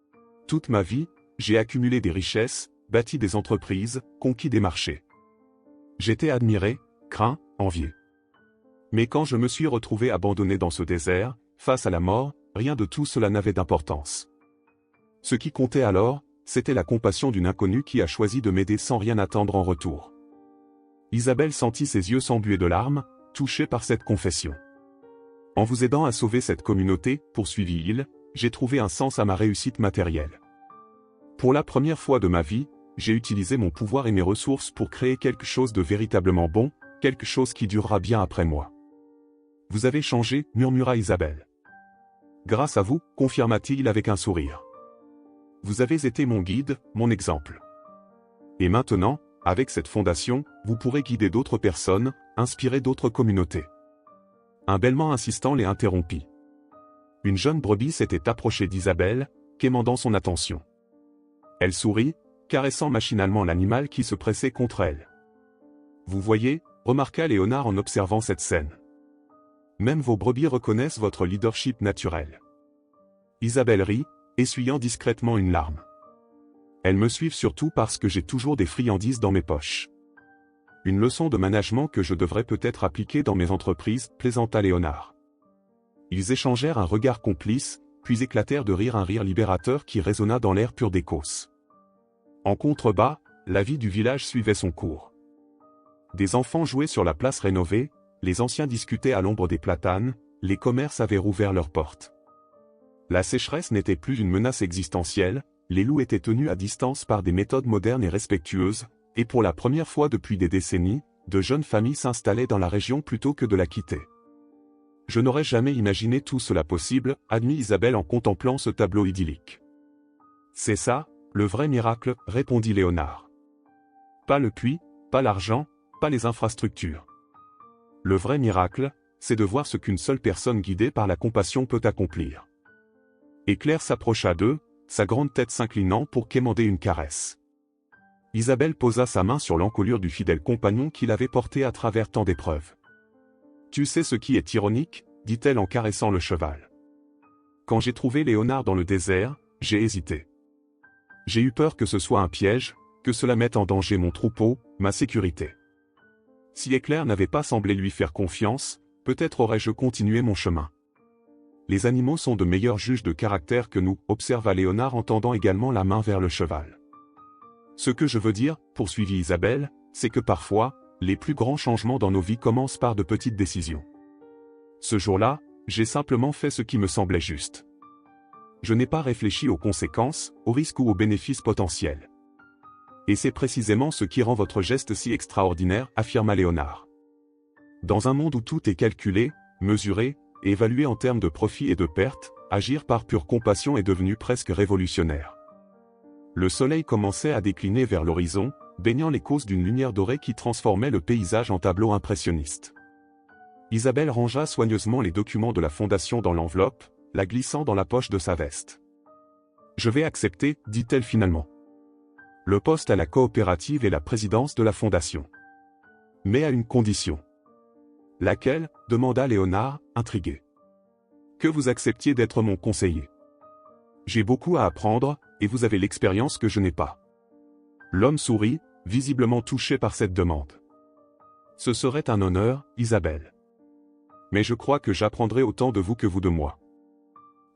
« Toute ma vie, j'ai accumulé des richesses, bâti des entreprises, conquis des marchés. J'étais admiré, craint, envié. Mais quand je me suis retrouvé abandonné dans ce désert, face à la mort, rien de tout cela n'avait d'importance. Ce qui comptait alors, c'était la compassion d'une inconnue qui a choisi de m'aider sans rien attendre en retour. Isabelle sentit ses yeux s'embuer de larmes, touchée par cette confession. En vous aidant à sauver cette communauté, poursuivit-il, j'ai trouvé un sens à ma réussite matérielle. Pour la première fois de ma vie, j'ai utilisé mon pouvoir et mes ressources pour créer quelque chose de véritablement bon, quelque chose qui durera bien après moi. Vous avez changé, murmura Isabelle. Grâce à vous, confirma-t-il avec un sourire. Vous avez été mon guide, mon exemple. Et maintenant, avec cette fondation, vous pourrez guider d'autres personnes, inspirer d'autres communautés. Un bêlement insistant les interrompit. Une jeune brebis s'était approchée d'Isabelle, quémandant son attention. Elle sourit, caressant machinalement l'animal qui se pressait contre elle. Vous voyez, remarqua Léonard en observant cette scène. Même vos brebis reconnaissent votre leadership naturel. Isabelle rit, essuyant discrètement une larme. Elles me suivent surtout parce que j'ai toujours des friandises dans mes poches. Une leçon de management que je devrais peut-être appliquer dans mes entreprises, plaisanta Léonard. Ils échangèrent un regard complice, puis éclatèrent de rire un rire libérateur qui résonna dans l'air pur d'Écosse. En contrebas, la vie du village suivait son cours. Des enfants jouaient sur la place rénovée, les anciens discutaient à l'ombre des platanes, les commerces avaient rouvert leurs portes. La sécheresse n'était plus une menace existentielle, les loups étaient tenus à distance par des méthodes modernes et respectueuses, et pour la première fois depuis des décennies, de jeunes familles s'installaient dans la région plutôt que de la quitter. Je n'aurais jamais imaginé tout cela possible, admit Isabelle en contemplant ce tableau idyllique. C'est ça, le vrai miracle, répondit Léonard. Pas le puits, pas l'argent, pas les infrastructures. Le vrai miracle, c'est de voir ce qu'une seule personne guidée par la compassion peut accomplir. Et Claire s'approcha d'eux, sa grande tête s'inclinant pour quémander une caresse. Isabelle posa sa main sur l'encolure du fidèle compagnon qui l'avait porté à travers tant d'épreuves. Tu sais ce qui est ironique, dit-elle en caressant le cheval. Quand j'ai trouvé Léonard dans le désert, j'ai hésité. J'ai eu peur que ce soit un piège, que cela mette en danger mon troupeau, ma sécurité. Si Éclair n'avait pas semblé lui faire confiance, peut-être aurais-je continué mon chemin. Les animaux sont de meilleurs juges de caractère que nous, observa Léonard en tendant également la main vers le cheval. Ce que je veux dire, poursuivit Isabelle, c'est que parfois, les plus grands changements dans nos vies commencent par de petites décisions. Ce jour-là, j'ai simplement fait ce qui me semblait juste. Je n'ai pas réfléchi aux conséquences, aux risques ou aux bénéfices potentiels. Et c'est précisément ce qui rend votre geste si extraordinaire, affirma Léonard. Dans un monde où tout est calculé, mesuré, et évalué en termes de profit et de perte, agir par pure compassion est devenu presque révolutionnaire. Le soleil commençait à décliner vers l'horizon, baignant les causes d'une lumière dorée qui transformait le paysage en tableau impressionniste. Isabelle rangea soigneusement les documents de la fondation dans l'enveloppe, la glissant dans la poche de sa veste. « Je vais accepter, dit-elle finalement. Le poste à la coopérative et la présidence de la fondation. Mais à une condition. » Laquelle, demanda Léonard, intrigué. Que vous acceptiez d'être mon conseiller. J'ai beaucoup à apprendre, et vous avez l'expérience que je n'ai pas. L'homme sourit, visiblement touché par cette demande. Ce serait un honneur, Isabelle. Mais je crois que j'apprendrai autant de vous que vous de moi.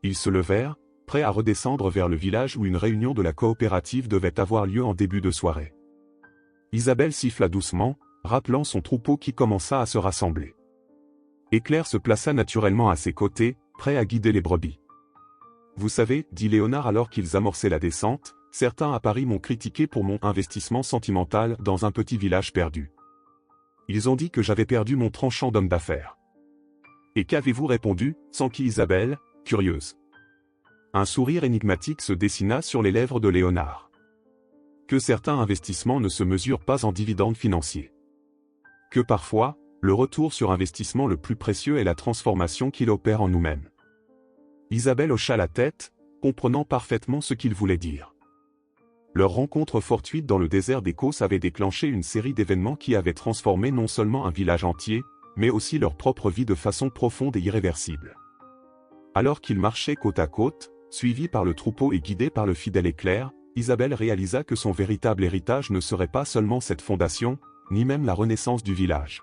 Ils se levèrent, prêts à redescendre vers le village où une réunion de la coopérative devait avoir lieu en début de soirée. Isabelle siffla doucement, rappelant son troupeau qui commença à se rassembler. Éclair se plaça naturellement à ses côtés, prêt à guider les brebis. Vous savez, dit Léonard alors qu'ils amorçaient la descente, certains à Paris m'ont critiqué pour mon investissement sentimental dans un petit village perdu. Ils ont dit que j'avais perdu mon tranchant d'homme d'affaires. Et qu'avez-vous répondu, s'enquit Isabelle, curieuse. Un sourire énigmatique se dessina sur les lèvres de Léonard. Que certains investissements ne se mesurent pas en dividendes financiers. Que parfois, le retour sur investissement le plus précieux est la transformation qu'il opère en nous-mêmes. Isabelle hocha la tête, comprenant parfaitement ce qu'il voulait dire. Leur rencontre fortuite dans le désert d'Écosse avait déclenché une série d'événements qui avaient transformé non seulement un village entier, mais aussi leur propre vie de façon profonde et irréversible. Alors qu'ils marchaient côte à côte, suivis par le troupeau et guidés par le fidèle Éclair, Isabelle réalisa que son véritable héritage ne serait pas seulement cette fondation, ni même la renaissance du village.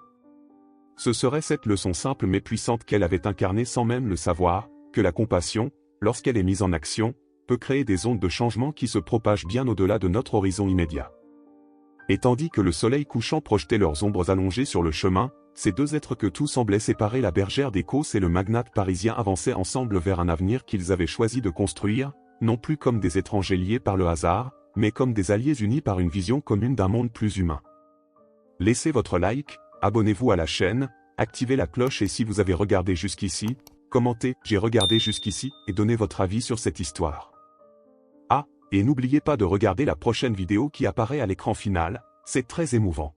Ce serait cette leçon simple mais puissante qu'elle avait incarnée sans même le savoir, que la compassion, lorsqu'elle est mise en action, peut créer des ondes de changement qui se propagent bien au-delà de notre horizon immédiat. Et tandis que le soleil couchant projetait leurs ombres allongées sur le chemin, ces deux êtres que tout semblait séparer, la bergère d'Écosse et le magnate parisien, avançaient ensemble vers un avenir qu'ils avaient choisi de construire, non plus comme des étrangers liés par le hasard, mais comme des alliés unis par une vision commune d'un monde plus humain. Laissez votre like, abonnez-vous à la chaîne, activez la cloche et si vous avez regardé jusqu'ici, commentez « J'ai regardé jusqu'ici » et donnez votre avis sur cette histoire. Ah, et n'oubliez pas de regarder la prochaine vidéo qui apparaît à l'écran final, c'est très émouvant.